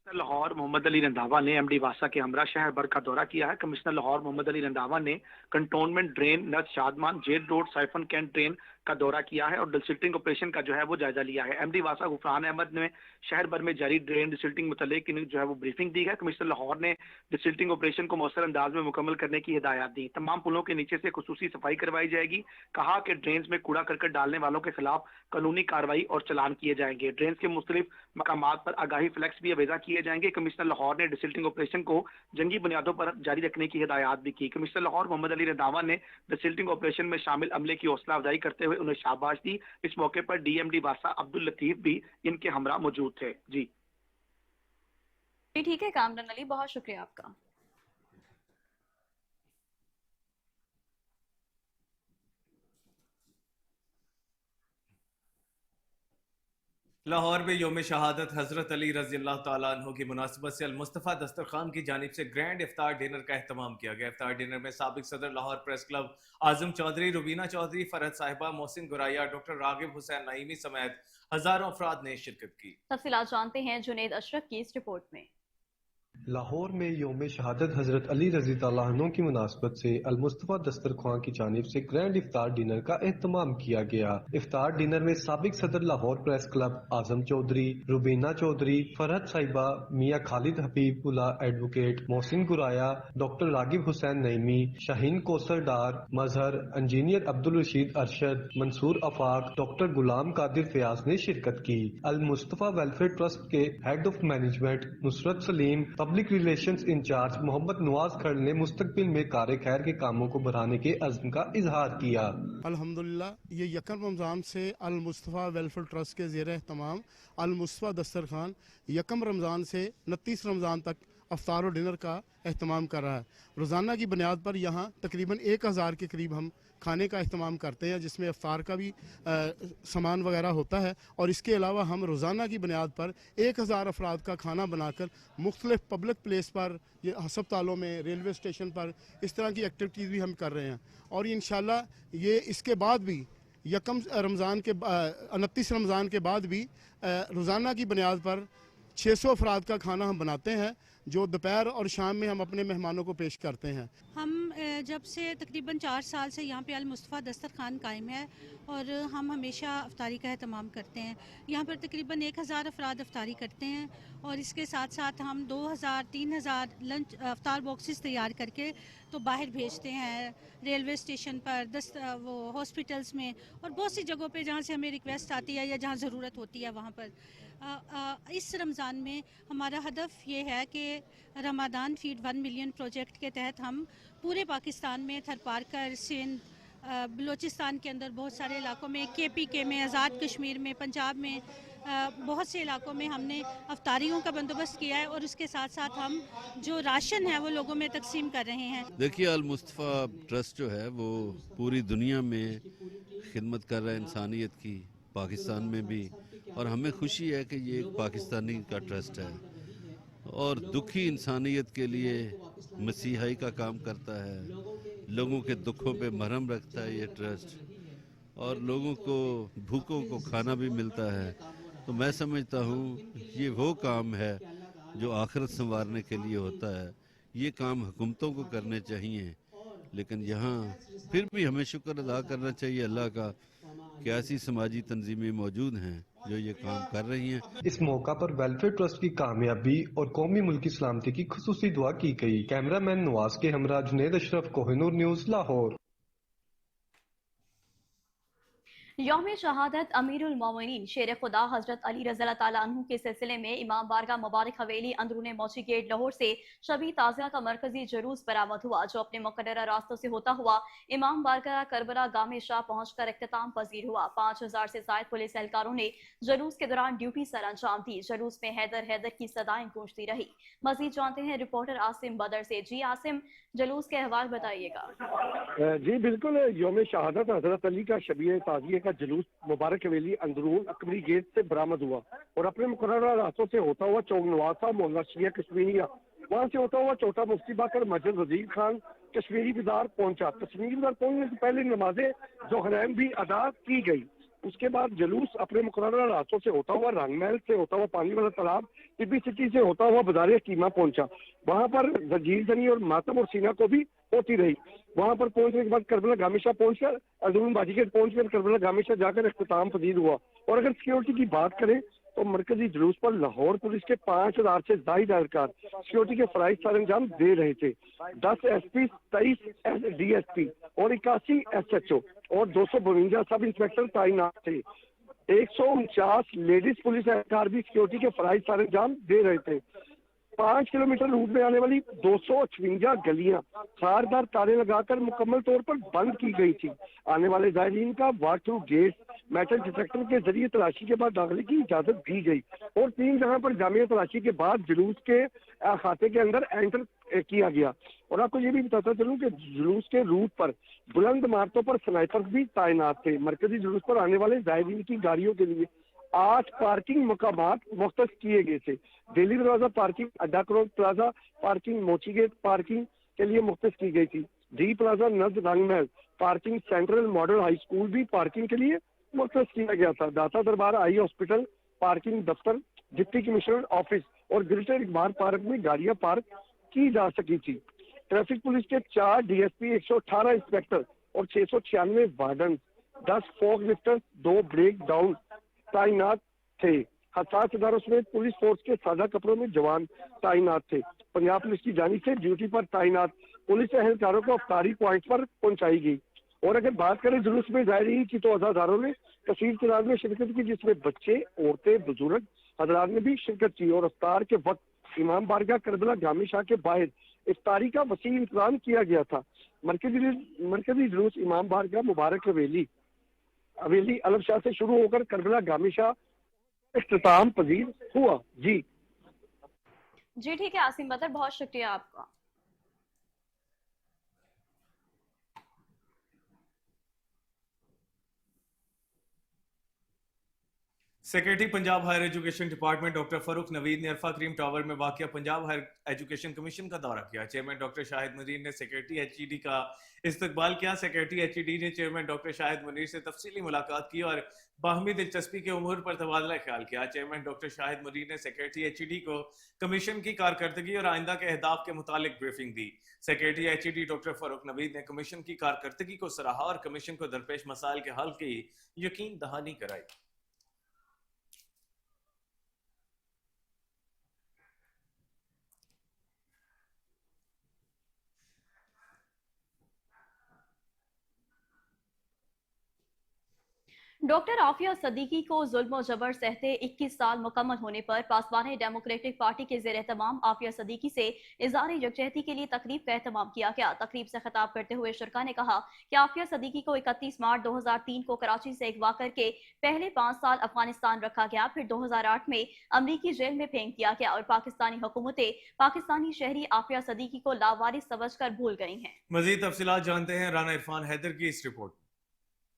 लाहौर मोहम्मद अली रंधावा ने एमडी वासा के हमरा शहर भर का दौरा किया है। कमिश्नर लाहौर मोहम्मद अली रंधावा ने कंटोनमेंट ड्रेन नस Shadman Jail Road siphon cantt drain का दौरा किया है और डिसल्टिंग ऑपरेशन का जो है वो जायजा लिया है। एमडी वासा गुफरान अहमद ने शहर भर में जारी ड्रेन डिसल्टिंग मुतल्लिक जो है वो ब्रीफिंग दी है। कमिश्नर लाहौर ने डिसल्टिंग ऑपरेशन को मौसर अंदाज में मुकम्मल करने की हिदायत दी। तमाम पुलों के नीचे से खुसूसी सफाई करवाई जाएगी। कहा कि ड्रेन में कूड़ा करकट डालने वालों के खिलाफ कानूनी कार्रवाई और चलान किए जाएंगे। ड्रेन के मुख्तलिफ मकामात पर आगाही फ्लैक्स भी अवेजा किए जाएंगे। कमिश्नर लाहौर ने डिसल्टिंग ऑपरेशन को जंगी बुनियादों पर जारी रखने की हिदायत भी की। कमिश्नर लाहौर मोहम्मद अली रंधावा ने डिसल्टिंग ऑपरेशन में शामिल अमले की हौसला अफजाई करते हुए उन्हें शाबाश दी। इस मौके पर डीएमडी वासा अब्दुल लतीफ भी इनके हमरा मौजूद थे। जी ठीक है कामरान अली, बहुत शुक्रिया आपका। लाहौर में योम शहादत हजरत अली रजी अल्लाह तआला अन्हु की मुनासिबत से अल-मुस्तफ़ा दस्तरखान की जानिब से ग्रैंड इफ्तार डिनर का एहतमाम किया गया। इफ्तार डिनर में साबिक सदर लाहौर प्रेस क्लब आजम चौधरी, रुबीना चौधरी, फरहत साहिबा, मोहसिन गुराया, डॉक्टर रागिब हुसैन नईमी समेत हजारों अफराद ने शिरकत की। तफसीलात जानते हैं जुनेद अशरफ की इस रिपोर्ट में। लाहौर में योम शहादत हजरत अली रज़ी अल्लाह अन्हु की मुनासबत से अल-मुस्तफ़ा दस्तरखान की जानिब से ग्रैंड इफ्तार डिनर का एहतमाम किया गया। इफ्तार डिनर में साबिक सदर Lahore press club Azam Chaudhry, Rubina Chaudhry, Farhat sahiba, Mian Khalid Habibullah advocate, Mohsin Guraya, doctor Raghib Hussain Naeemi, Shaheen Kausar Dar, Mazhar, engineer Abdul Rashid Arshad, Mansoor Afaq, doctor Ghulam Qadir Fayyaz ने शिरकत की। अल-मुस्तफ़ा वेलफेयर ट्रस्ट के head of management Nusrat Saleem, public relations incharge Mohammad Nawaz Khar ने मुस्तकबिल में कार खैर के कामों को बढ़ाने के अज़्म का इजहार किया। अल्हम्दुलिल्लाह ये यकम रमज़ान से अल-मुस्तफ़ा वेलफेयर ट्रस्ट के ज़ेर एहतमाम अल-मुस्तफ़ा दस्तरखान यकम रमज़ान से 29 रमज़ान तक अफ्तार और डिनर का एहतमाम कर रहा है। रोज़ाना की बुनियाद पर यहाँ तकरीबन 1000 के करीब हम खाने का एहतमाम करते हैं, जिसमें अफ्तार का भी सामान वगैरह होता है और इसके अलावा हम रोज़ाना की बुनियाद पर 1000 अफराद का खाना बनाकर मुख्तलिफ पब्लिक प्लेस पर, हस्पतालों में, रेलवे स्टेशन पर इस तरह की एक्टिविटीज़ भी हम कर रहे हैं। और इंशाल्लाह ये इसके बाद भी यकम रमज़ान के 29 रमज़ान के बाद भी रोज़ाना की बुनियाद पर 600 अफराद का खाना हम बनाते हैं, जो दोपहर और शाम में हम अपने मेहमानों को पेश करते हैं। हम जब से तकरीबन 4 साल से यहाँ पे अल-मुस्तफ़ा दस्तरखान कायम है और हम हमेशा अफ्तारी का एहतमाम करते हैं। यहाँ पर तकरीबन 1000 अफराद अफ्तारी करते हैं और इसके साथ साथ हम 2000-3000 लंच अफ्तार बॉक्सेस तैयार करके तो बाहर भेजते हैं, रेलवे स्टेशन पर, वो हॉस्पिटल्स में और बहुत सी जगहों पे जहाँ से हमें रिक्वेस्ट आती है या जहाँ ज़रूरत होती है वहाँ पर। इस रमज़ान में हमारा हदफ ये है कि रमज़ान फीड 1 मिलियन प्रोजेक्ट के तहत हम पूरे पाकिस्तान में थरपारकर, सिंध, बलूचिस्तान के अंदर बहुत सारे इलाकों में, KPK में, आज़ाद कश्मीर में, पंजाब में बहुत से इलाकों में हमने अफ्तारियों का बंदोबस्त किया है और उसके साथ साथ हम जो राशन है वो लोगों में तकसीम कर रहे हैं। देखिए, अल-मुस्तफ़ा ट्रस्ट जो है वो पूरी दुनिया में खिदमत कर रहा है इंसानियत की, पाकिस्तान में भी, और हमें खुशी है कि ये एक पाकिस्तानी का ट्रस्ट है और दुखी इंसानियत के लिए मसीहाई का काम करता है, लोगों के दुखों पे मरहम रखता है ये ट्रस्ट, और लोगों को भूखों को खाना भी मिलता है। तो मैं समझता हूँ ये वो काम है जो आखिरत संवारने के लिए होता है। ये काम हुकूमतों को करने चाहिए, लेकिन यहाँ फिर भी हमें शुक्र अदा करना चाहिए अल्लाह का कि ऐसी समाजी तंजीमें मौजूद हैं जो ये काम कर रही हैं। इस मौका पर वेलफेयर ट्रस्ट की कामयाबी और कौमी मुल्की सलामती की खुसूसी दुआ की गई। कैमरामैन नवाज के हमरा जुनेद अशरफ, कोहिनूर न्यूज़, लाहौर। यौम शहादत अमीरुल मोमिनीन शेर खुदा हजरत अली रज़ी ताला अन्हु के सिलसिले में इमाम बारगाह मुबारक हवेली अंदरून मोची गेट लाहौर से शबी ताज़िया का मरकजी जुलूस बरामद हुआ, जो अपने मुकर्ररा रास्तों से होता हुआ इमाम बारगाह करबला गामे शाह पहुंचकर इख्तिताम पजीर हुआ। 5000 से ज़ायद पुलिस एहलकारों ने जुलूस के दौरान ड्यूटी सर अंजाम दी। जुलूस में हैदर हैदर की सदाएं गूंजती रही। मजीद जानते हैं रिपोर्टर आसिम बदर से। जी आसिम, जुलूस के अहवाल बताइएगा। जी बिल्कुल, यौम शहादत हजरत अली का शबीह ताज़िए का जुलूस मुबारक हवेली अंदरून अकबरी गेट से बरामद हुआ और अपने मुकर्ररा रास्तों से होता हुआ चौक नवासा मोहल्ला शिया कश्मीरिया, वहाँ से होता हुआ चौथा मुफ्ती बाकर मस्जिद वजीर खान कश्मीरी बाजार पहुंचा। कश्मीरी बाजार पहुंचने से पहले नमाजें जोहरैन भी अदा की गई। उसके बाद जुलूस अपने मुकर्ररा रास्तों से होता हुआ रंगमहल से होता हुआ पानी वाला तालाब, तिब्बी सिटी से होता हुआ बाजार कीमा पहुंचा। वहां पर जंजीर जनी और मातम और सीना को भी होती रही। वहां पर पहुंचने के बाद करबला गामेशा पहुंचकर अंदरून बाजीगेट पहुंचकर करबला गामेशा जाकर इख्तिताम पजीर हुआ। और अगर सिक्योरिटी की बात करें तो मरकजी जुलूस पर लाहौर पुलिस के 5000 से जायद एहलकार सिक्योरिटी के फराइज सर अंजाम दे रहे थे। 10 SP, 23 DSP और 81 SHO और 252 सब इंस्पेक्टर तैनात थे। 149 लेडीज पुलिस एहलकार भी सिक्योरिटी के फराइज सर अंजाम दे रहे थे। 5 किलोमीटर रूट में आने वाली 256 गलियां खारदार तारे लगाकर मुकम्मल तौर पर बंद की गई थी। आने वाले जायरीन का walk through gate metal detector के जरिए तलाशी के बाद दाखिले की इजाजत दी गई और 3 जगह पर जामिया तलाशी के बाद जुलूस के खाते के अंदर एंटर किया गया। और आपको ये भी बताता चलूं कि जुलूस के रूट पर बुलंद इमारतों पर स्नाइपर भी तैनात थे। मरकजी जुलूस पर आने वाले जायरीन की गाड़ियों के लिए 8 पार्किंग मकामात मुख्तस किए गए थे। दिल्ली दरवाजा पार्किंग, अड्डा करोल प्लाजा पार्किंग, मोची गेट पार्किंग के लिए मुख्तस की गई थी। डी प्लाजा, नज Rangmahal parking, central model high school भी पार्किंग के लिए मुख्तस किया गया था। दाता दरबार आई हॉस्पिटल पार्किंग, दफ्तर, डिप्टी कमिश्नर ऑफिस और ग्रेटर इकबार पार्क में गाड़ियां पार्क की जा सकी थी। ट्रैफिक पुलिस के 4 DSP, 118 इंस्पेक्टर और 696 वार्डन, 10 फोक लिफ्टर, 2 ब्रेक डाउन तैनात थे। हसास इदारों समेत पुलिस फोर्स के सादा कपड़ों में जवान तैनात थे। पंजाब पुलिस की जानिब से ड्यूटी पर तैनात पुलिस एहलकारों को अफ्तारी पॉइंट पर पहुंचाई गई। और अगर बात करें जुलूस में जायरीन की तो अज़ादारों ने कसीर तादाद में शिरकत की, जिसमें बच्चे, औरतें, बुजुर्ग हजरात ने भी शिरकत की। और अफ्तार के वक्त इमाम बारगाह करबला गामी शाह के बाहर इफ्तारी का वसी इंतजाम किया गया था। मरकजी जुलूस इमाम बारगाह मुबारक हवेली अलम शाह से शुरू होकर करबला गामी शाह इख्तिताम पजीर हुआ। जी ठीक है आसिम बदर, बहुत शुक्रिया आपका। Secretary Punjab higher education department doctor Farrukh Naveed ने अरफा करीम टावर में वाक़िया पंजाब हायर एजुकेशन कमीशन का दौरा किया। चेयरमैन डॉक्टर शाहिद मुनीर ने सेक्रेटरी HED का इस्तकबाल किया। सेक्रेटरी HED ने चेयरमैन डॉक्टर शाहिद मुनीर से तफसीली मुलाकात की और बाहमी दिलचस्पी के उमूर पर तबादला ख्याल किया। चेयरमैन डॉक्टर शाहिद मुनीर ने सेक्रेटरी HED को कमीशन की कारकर्दगी और आइंदा के अहदाफ के मुतालिक ब्रीफिंग दी। Secretary HED doctor Farrukh Naveed ने कमीशन की कारकर्दगी को सराहा और कमीशन को दरपेश मसाइल के हल की यकीन दहानी कराई। डॉक्टर आफिया सदीकी को जुल्म जबर सहते 21 साल मुकम्मल होने पर पासवान डेमोक्रेटिक पार्टी के ज़ेर एहतमाम आफिया सदीकी से इज़हार यकजहती के लिए तकरीब का एहतमाम किया गया। तकरीब से खिताब करते हुए शुरका ने कहा कि आफिया सदीकी को 31 मार्च 2003 को कराची से अगवा करके पहले 5 साल अफगानिस्तान रखा गया, फिर 2008 में अमरीकी जेल में फेंक दिया गया और पाकिस्तानी हुकूमतें पाकिस्तानी शहरी आफिया सदीकी को लावारिस समझकर भूल गई हैं। मजीद तफसीलात जानते हैं राना इरफान हैदर की इस रिपोर्ट।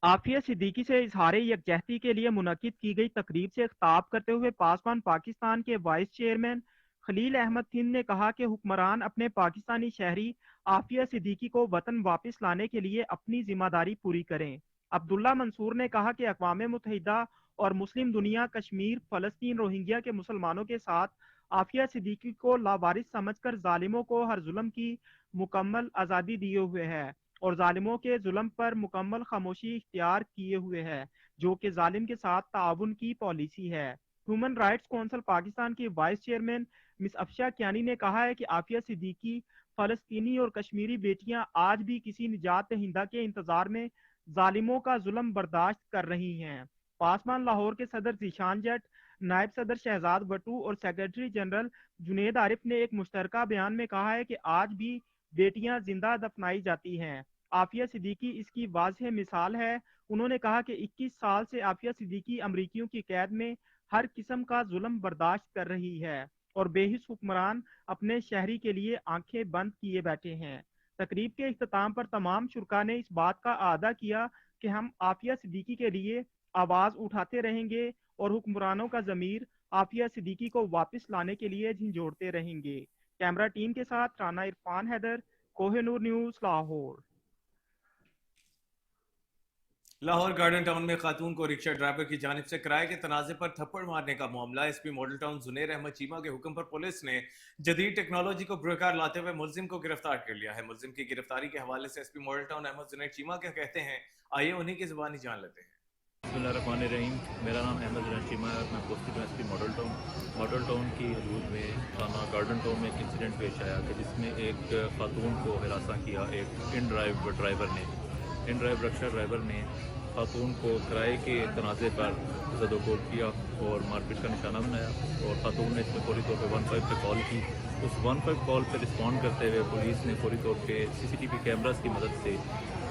आफिया सिद्दीकी से इजहार यकजहती के लिए मुनक्किद की गई तकरीब से खिताब करते हुए पासवान पाकिस्तान के वाइस चेयरमैन खलील अहमद थिंद ने कहा कि हुक्मरान अपने पाकिस्तानी शहरी आफिया सिद्दीकी को वतन वापस लाने के लिए अपनी जिम्मेदारी पूरी करें। अब्दुल्ला मंसूर ने कहा कि अक़वाम मुत्तहिदा और मुस्लिम दुनिया कश्मीर, फलस्तीन, रोहिंग्या के मुसलमानों के साथ आफिया सिद्दीकी को लावारिस समझकर जालिमों को हर जुल्म की मुकम्मल आज़ादी दिए हुए है और जालिमों के जुल्म पर मुकम्मल खामोशी इख्तियार किए हुए है, जो कि जालिम के साथ ताउन की पॉलिसी है। ह्यूमन राइट्स काउंसिल पाकिस्तान की vice chairman miss Afsha Kiani ने कहा है कि आफिया सिद्दीकी, फलस्तीनी और कश्मीरी बेटियां आज भी किसी निजात दहिंदा के इंतजार में जालिमों का जुल्म बर्दाश्त कर रही हैं। पासवान लाहौर के सदर जीशान जट, नायब सदर शहजाद भट्टू और सेक्रेटरी जनरल जुनेद आरिफ ने एक मुश्तरका बयान में कहा है कि आज भी बेटियां जिंदा दफनाई जाती हैं। आफिया सिद्दीकी इसकी वाज़ेह मिसाल है। उन्होंने कहा कि 21 साल से आफिया सिद्दीकी अमरीकियों की कैद में हर किस्म का जुल्म बर्दाश्त कर रही है और बेहिस हुक्मरान अपने शहरी के लिए आंखें बंद किए बैठे हैं। तकरीब के इख्तिताम पर तमाम शुरका ने इस बात का आदा किया कि हम आफिया सिद्दीकी के लिए आवाज उठाते रहेंगे और हुक्मरानों का ज़मीर आफिया सिद्दीकी को वापस लाने के लिए झंझोड़ते रहेंगे। कैमरा टीम के साथ Rana Irfan Haider, Kohinoor news, Lahore. Lahore Garden Town में खातून को रिक्शा ड्राइवर की जानिब से किराए के तनाजे पर थप्पड़ मारने का मामला। SP Model Town Zunair Ahmad Cheema के हुक्म पर पुलिस ने जदीद टेक्नोलॉजी को बुरकार लाते हुए मुलजिम को गिरफ्तार कर लिया है। मुलजिम की गिरफ्तारी के हवाले से SP Model Town Ahmad Zunair Cheema क्या कहते हैं, आइए उन्हीं की जुबानी जान लेते हैं। बिस्मिल्लाहिर्रहमानिर्रहीम। मेरा नाम अहमद जुनेर चीमा है और मैं पोस्टेड हूँ SP Model town. Model town की हदूद में थाना गार्डन टाउन में एक इंसिडेंट पेश आया कि जिसमें एक खातून को हिरासा किया एक इन ड्राइव रिक्शा ड्राइवर ने खातून को किराए के तनाज़े पर ज़दोकोब किया और मारपीट का निशाना बनाया और खातून ने इसमें फौरी तौर पर 15 पे कॉल की। उस 15 कॉल पर रिस्पॉन्ड करते हुए पुलिस ने फौरी तौर पे CCTV कैमरास की मदद से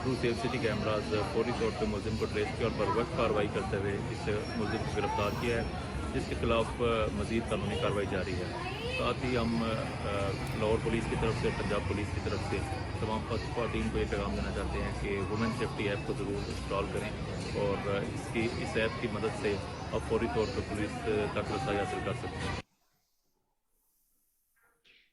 थ्रू सेफ सिटी कैमरास फौरी तौर पर मुलजिम को ट्रेस किया और बर वक्त कार्रवाई करते हुए इस मुलजिम को गिरफ्तार किया है, जिसके खिलाफ मज़ीद कानूनी कार्रवाई जारी है। साथ ही हम लाहौर पुलिस की तरफ से, पंजाब पुलिस की तरफ से तमाम ख़वातीन को ये पैगाम देना चाहते हैं कि वुमेन सेफ्टी ऐप को ज़रूर इंस्टॉल करें और इस ऐप की मदद से आप फौरी तौर पर पुलिस तक रसाई हासिल कर सकते हैं।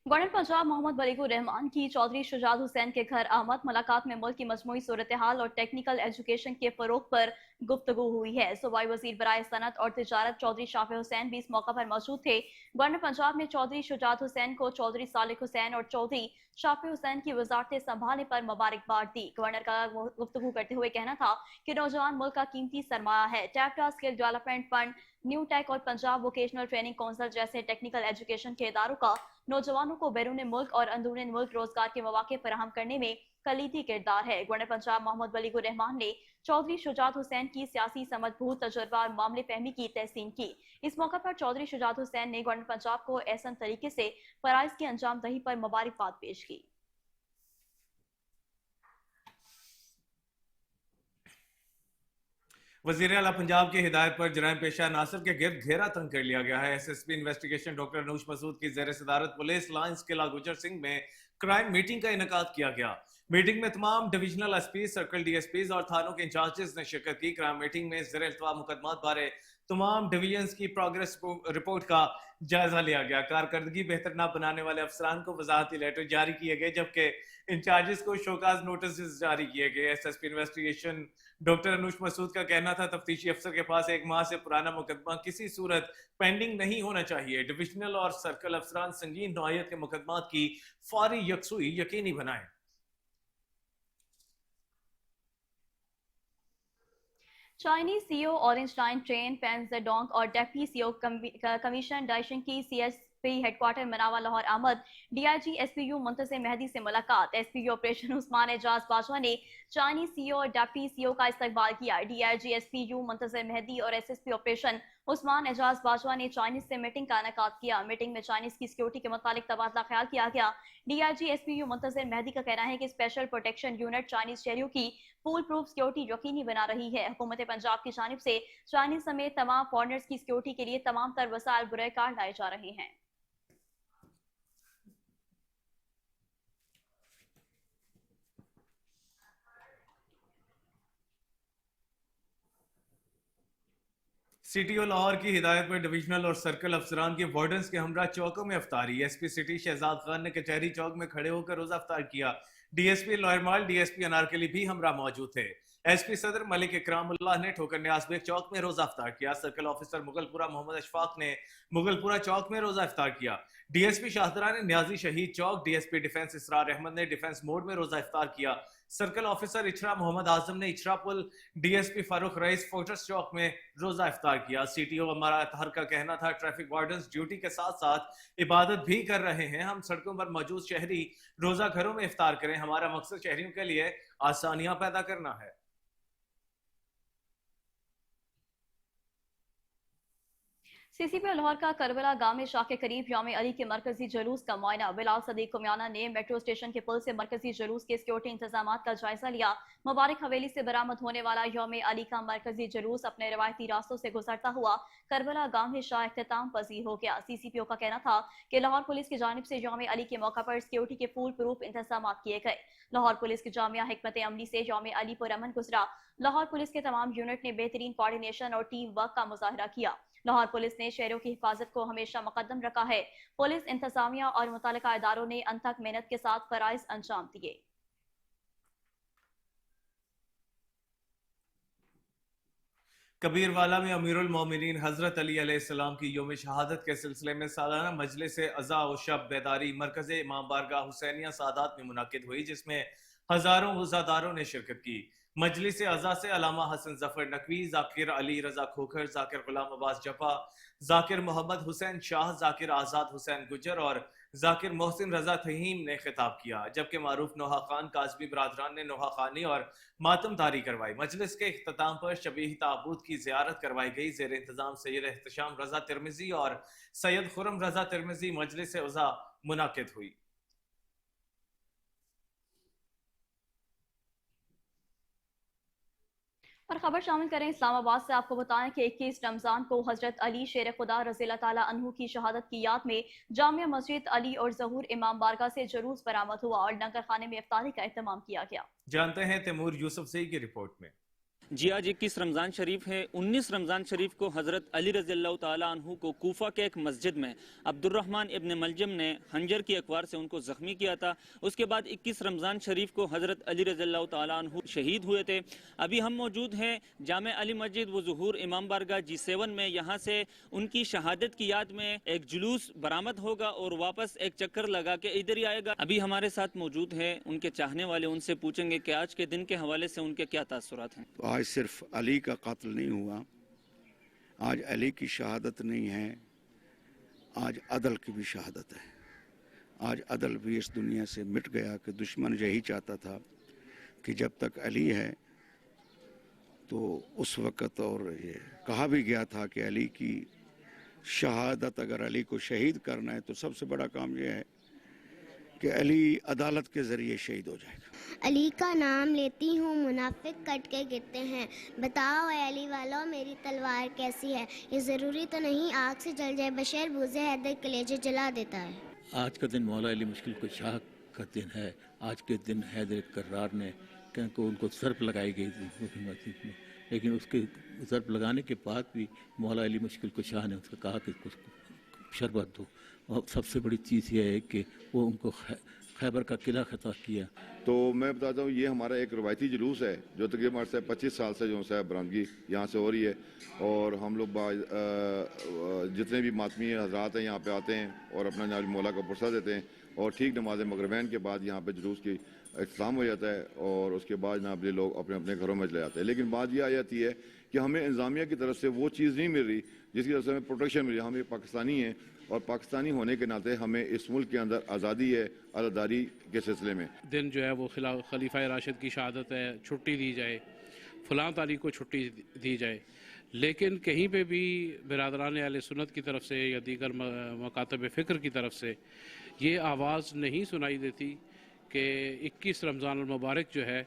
गवर्नर पंजाब मोहम्मद बलीगुर रहमान की चौधरी शुजात हुसैन के घर आमद। मुलाकात में मुल्क की मजमूई सूरत हाल और टेक्निकल एजुकेशन के फरोग पर गुफ्तगू हुई है। सूबाई वजीर बराए सनत और तिजारत चौधरी शाफी हुसैन भी इस मौका पर मौजूद थे। गवर्नर पंजाब ने चौधरी शुजात हुसैन को चौधरी सालिक हुसैन और चौधरी शाफी हुसैन की वजारतें संभालने पर मुबारकबाद दी। गवर्नर का गुफ्तगू करते हुए कहना था कि नौजवान मुल्क का कीमती सरमाया है। TEPTA skill development fund, new tech और पंजाब वोकेशनल ट्रेनिंग काउंसिल जैसे टेक्निकल एजुकेशन के इदारों का नौजवानों को बैरून मुल्क और अंदरूनी मुल्क रोजगार के मौके फराहम करने में कलीदी किरदार है। गवर्नर पंजाब मोहम्मद बलीगुर रहमान ने चौधरी शुजात हुसैन की सियासी समझबूझ, तजुर्बा और मामले फहमी की तहसीन की। इस मौका पर चौधरी शुजात हुसैन ने गवर्नर पंजाब को एहसन तरीके से फराइज की अंजाम दही पर मुबारकबाद पेश की। वज़ीर आला पंजाब की हिदायत पर जराइम पेशा नासिर के गिर्द घेरा तंग कर लिया गया है। SSP investigation doctor Anoosh Masood की ज़ेर सदारत पुलिस लाइन्स किला गुजर सिंह में क्राइम मीटिंग का इनेकाद किया गया। मीटिंग में तमाम डिविजनल SP, सर्कल DSPs और थानों के इंचार्जेस ने शिरकत की। क्राइम मीटिंग में ज़ेर इल्तवा मुकदमात बारे तमाम डिवीजन्स की प्रोग्रेस रिपोर्ट का जायजा लिया गया। कारकर्दगी बेहतर न बनाने वाले अफसरान को वजाहती लेटर जारी किए गए, जबकि इंचार्जेस को शोकाज नोटिस जारी किए गए। SSP investigation doctor Anoosh Masood का कहना था तफ्तीशी अफसर के पास 1 माह से पुराना मुकदमा किसी सूरत पेंडिंग नहीं होना चाहिए। डिविजनल और सर्कल अफसरान संगीन नौयत के मुकदमात की फौरी यकसुई यकीनी बनाएं। Chinese CEO Orange Line train Pen Zedong और डेप्टी CEO कमीशन डाइशिंग की CSP हेडक्वार्टर मनावा लाहौर आमद। DIG SPU मुंतज़िर मेहदी से मुलाकात। SPU ऑपरेशन उस्मान एजाज बाजवा ने चाइनीज CEO और डेप्टी CEO का इस्तकबाल किया। DIG SPU मुंतज़िर मेहदी और SSP ऑपरेशन उस्मान एजाज बाजवा ने चाइनीज से मीटिंग का इनेकाद किया। मीटिंग में चाइनीज की सिक्योरिटी के मुतालिक तबादला ख्याल किया गया। DIG SPU मुंतज़िर मेहदी का कहना है कि स्पेशल प्रोटेक्शन यूनिट चाइनीज शहरियों की फुल प्रूफ सिक्योरिटी यकीनी बना रही है। हुकूमत पंजाब की जानिब से चाइनीज समेत तमाम फॉरनर्स की सिक्योरिटी के लिए तमाम तर वसाइल बुरे कार लाए जा रहे हैं। CTO लाहौर की हिदायत पर डिविजनल और सर्कल अफसरान के वार्डन्स के हमरा चौकों में अफ्तारी। SP सिटी शहजाद खान ने कचहरी चौक में खड़े होकर रोजा अफ्तार किया। DSP लॉयरमाल, DSP अनारकली भी हमरा मौजूद थे। SP सदर मलिक इकरामुल्लाह ने ठोकर न्याज बेग चौक में रोजा अफ्तार किया। सर्कल ऑफिसर मुगलपुरा मोहम्मद अशफाक ने मुगलपुरा चौक में रोजा अफ्तार किया। DSP शाहदरा ने न्याजी शहीद चौक, DSP डिफेंस इसरार अहमद ने डिफेंस मोड में रोजा अफ्तार किया। सर्कल ऑफिसर इचरा मोहम्मद आजम ने इचरा पुल, DSP फारूक रईस फोर्ट्रेस चौक में रोजा इफ्तार किया। CTO अमरा अतहर का कहना था ट्रैफिक वार्डन्स ड्यूटी के साथ साथ इबादत भी कर रहे हैं। हम सड़कों पर मौजूद शहरी रोजा घरों में इफ्तार करें। हमारा मकसद शहरियों के लिए आसानियां पैदा करना है। सीसीपी लाहौर का करबला गांव में शाह के करीब यौम अली के मरकजी जुलूस का मुआयना। बिलाल सदीक कुमियाना ने मेट्रो स्टेशन के पुल से मरकजी जुलूस के सिक्योरिटी इंतजाम का जायजा लिया। मुबारक हवेली से बरामद होने वाला यौम अली का मरकजी जुलूस अपने रवायती रास्तों से गुजरता हुआ करबला गांव में शाह इख्तिताम पजीर हो गया। CCPO का कहना था कि लाहौर पुलिस की जानिब से यौम अली के मौका पर सिक्योरिटी के फूल प्रूफ इंतजाम किए गए। लाहौर पुलिस की जामिया हिकमत अमली से यौम अली पर अमन गुजरा। लाहौर पुलिस के तमाम यूनिट ने बेहतरीन कोऑर्डिनेशन और टीम वर्क का मुजाहरा किया। लाहौर पुलिस ने शहरों की हिफाजत को हमेशा मुकद्दम रखा है। पुलिस, इंतजामिया और मुतल्लिका इदारों ने अनथक मेहनत के साथ फराइज अंजाम दिए। कबीरवाला में अमीरुल मोमिनीन हजरत अली अलैहिस्सलाम की यौम शहादत के सिलसिले में सालाना मजलिस अज़ा व शब बेदारी मरकज़ इमाम बारगाह हुसैनिया सादात में मुनाकिद हुई, जिसमें हजारों वज़ादारों ने शिरकत की। मजलिस अज़ा से अलामा हसन जफर नकवी, जाकिर अली रजा खोखर, जाकिर गुलाम अब्बास जफा, जाकिर मोहम्मद हुसैन शाह, जाकिर आज़ाद हुसैन गुजर और जाकिर मोहसिन रजा तहीम ने खिताब किया, जबकि मारूफ नोहा खान काजमी बरादरान ने नोहा खानी और मातमदारी करवाई। मजलिस के इख्तिताम पर शबीह ताबूत की जियारत करवाई गई। जेर इंतजाम सैयद एहतशाम रजा तिरमिजी और सैयद खुरम रजा तिरमिजी मजलिस अज़ा मुनाकिद हुई। और खबर शामिल करें इस्लामाबाद से। आपको बताएं कि 21 रमजान को हजरत अली शेर खुदा रज़ियल्लाहु ताला अन्हु की शहादत की याद में जामिया मस्जिद अली और ज़हूर इमाम बारगाह से जुलूस बरामद हुआ और लंगर खाने में इफ्तारी का एहतमाम किया गया। जानते हैं तैमूर यूसुफ से की रिपोर्ट में। जी आज 21 रमज़ान शरीफ है। 19 रमज़ान शरीफ को हज़रत अली रज़ियल्लाहु ताला अन्हु को कूफा के एक मस्जिद में अब्दुर्रहमान इब्न मलजम ने हंजर की अखबार से उनको ज़ख्मी किया था। उसके बाद 21 रमज़ान शरीफ को हज़रत अली रज़ियल्लाहु ताला अन्हु शहीद हुए थे। अभी हम मौजूद हैं जामे अली मस्जिद व ज़हूर इमाम बारगाह G7 में। यहाँ से उनकी शहादत की याद में एक जुलूस बरामद होगा और वापस एक चक्कर लगा के इधर ही आएगा। अभी हमारे साथ मौजूद है उनके चाहने वाले, उनसे पूछेंगे कि आज के दिन के हवाले से उनके क्या तासुरात हैं। आज सिर्फ अली का कत्ल नहीं हुआ, आज अली की शहादत नहीं है, आज अदल की भी शहादत है। आज अदल भी इस दुनिया से मिट गया कि दुश्मन यही चाहता था कि जब तक अली है तो उस वक़्त, और ये कहा भी गया था कि अली की शहादत, अगर अली को शहीद करना है तो सबसे बड़ा काम यह है कि अली अदालत के ज़रिए शहीद हो जाएगा। अली का नाम लेती हूँ मुनाफिक कट के गिरते हैं, बताओ ऐ अली वालों मेरी तलवार कैसी है। ये ज़रूरी तो नहीं आग से जल जाए, बशर बूज़े हैदर कलेजे जला देता है। आज का दिन मौला अली मुश्किल कुशाह का दिन है। आज के दिन हैदर कर्रार ने को उनको सर्प लगाई गई थी मस्जिद में, लेकिन उसके सर्प लगाने के बाद भी मौला अली मुश्किल कुशाह ने उसको कहा कि कुछ शरबत दो। और सबसे बड़ी चीज़ यह है कि वो उनको खैबर का किला खिताब किया। तो मैं बताता हूँ, ये हमारा एक रवायती जुलूस है जो तकरीबन 25 साल से जो है बरामदगी यहाँ से हो रही है। और हम लोग जितने भी मातमी हजरात हैं यहाँ पे आते हैं और अपना जनाब मौला का पुरसा देते हैं और ठीक नमाज मगरबैन के बाद यहाँ पे जुलूस की इख्तिताम हो जाता है और उसके बाद जनाब ये लोग अपने अपने घरों में चले जाते हैं। लेकिन बात यह आ जाती है कि हमें इंतजामिया की तरफ से वो चीज़ नहीं मिल रही जिसकी तरफ से हमें प्रोटेक्शन मिल रही है। हम एक पाकिस्तानी हैं और पाकिस्तानी होने के नाते हमें इस मुल्क के अंदर आज़ादी है आज़ादारी के सिलसिले में। दिन जो है वो खलीफा राशिद की शहादत है, छुट्टी दी जाए, फ़लाँ तारीख को छुट्टी दी जाए, लेकिन कहीं पे भी बिरादरान अहले सुन्नत की तरफ से या दीगर मकातब फ़िक्र की तरफ से ये आवाज़ नहीं सुनाई देती कि 21 रमज़ान मुबारक जो है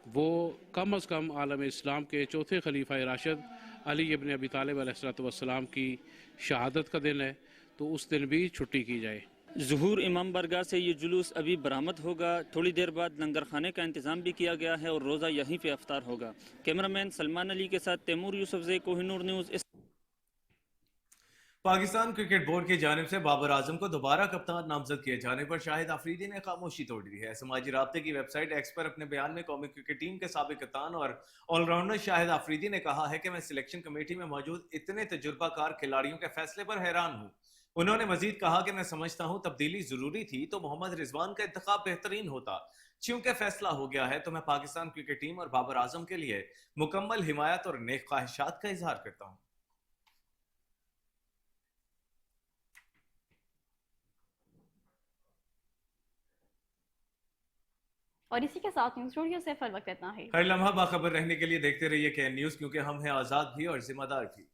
वो कम अज़ कम आलम इस्लाम के चौथे खलीफा राशिद अली इब्न अबी तालिब अलैहिस्सलाम की शहादत का दिन है, तो उस दिन भी छुट्टी की जाए। ज़हूर इमाम बारगाह से ये जुलूस अभी बरामद होगा। थोड़ी देर बाद लंगर खाने का इंतज़ाम भी किया गया है और रोज़ा यहीं पे अफ्तार होगा। कैमरामैन सलमान अली के साथ Taimur Yousuf, Kohinoor news. Pakistan cricket board की जानिब से बाबर आजम को दोबारा कप्तान नामजद किए जाने पर शाहिद आफरीदी ने खामोशी तोड़ दी है। समाजी राब्ते की वेबसाइट एक्स पर अपने बयान में कौमी क्रिकेट टीम के साबिक कप्तान और ऑलराउंडर शाहिद आफरीदी ने कहा है कि मैं सिलेक्शन कमेटी में मौजूद इतने तजुर्बाकार खिलाड़ियों के फैसले पर हैरान हूँ। उन्होंने मजीद कहा कि मैं समझता हूँ तब्दीली जरूरी थी तो मोहम्मद रिजवान का इंतखाब बेहतरीन होता। चूंकि फैसला हो गया है तो मैं पाकिस्तान क्रिकेट टीम और बाबर आजम के लिए मुकम्मल हिमायत और नेक ख्वाहिशात का इजहार करता हूँ। और इसी के साथ न्यूज़ स्टूडियो से फिर वक्त इतना है। हर लम्हा बाखबर रहने के लिए देखते रहिए KN न्यूज़, क्योंकि हम हैं आज़ाद भी और जिम्मेदार भी।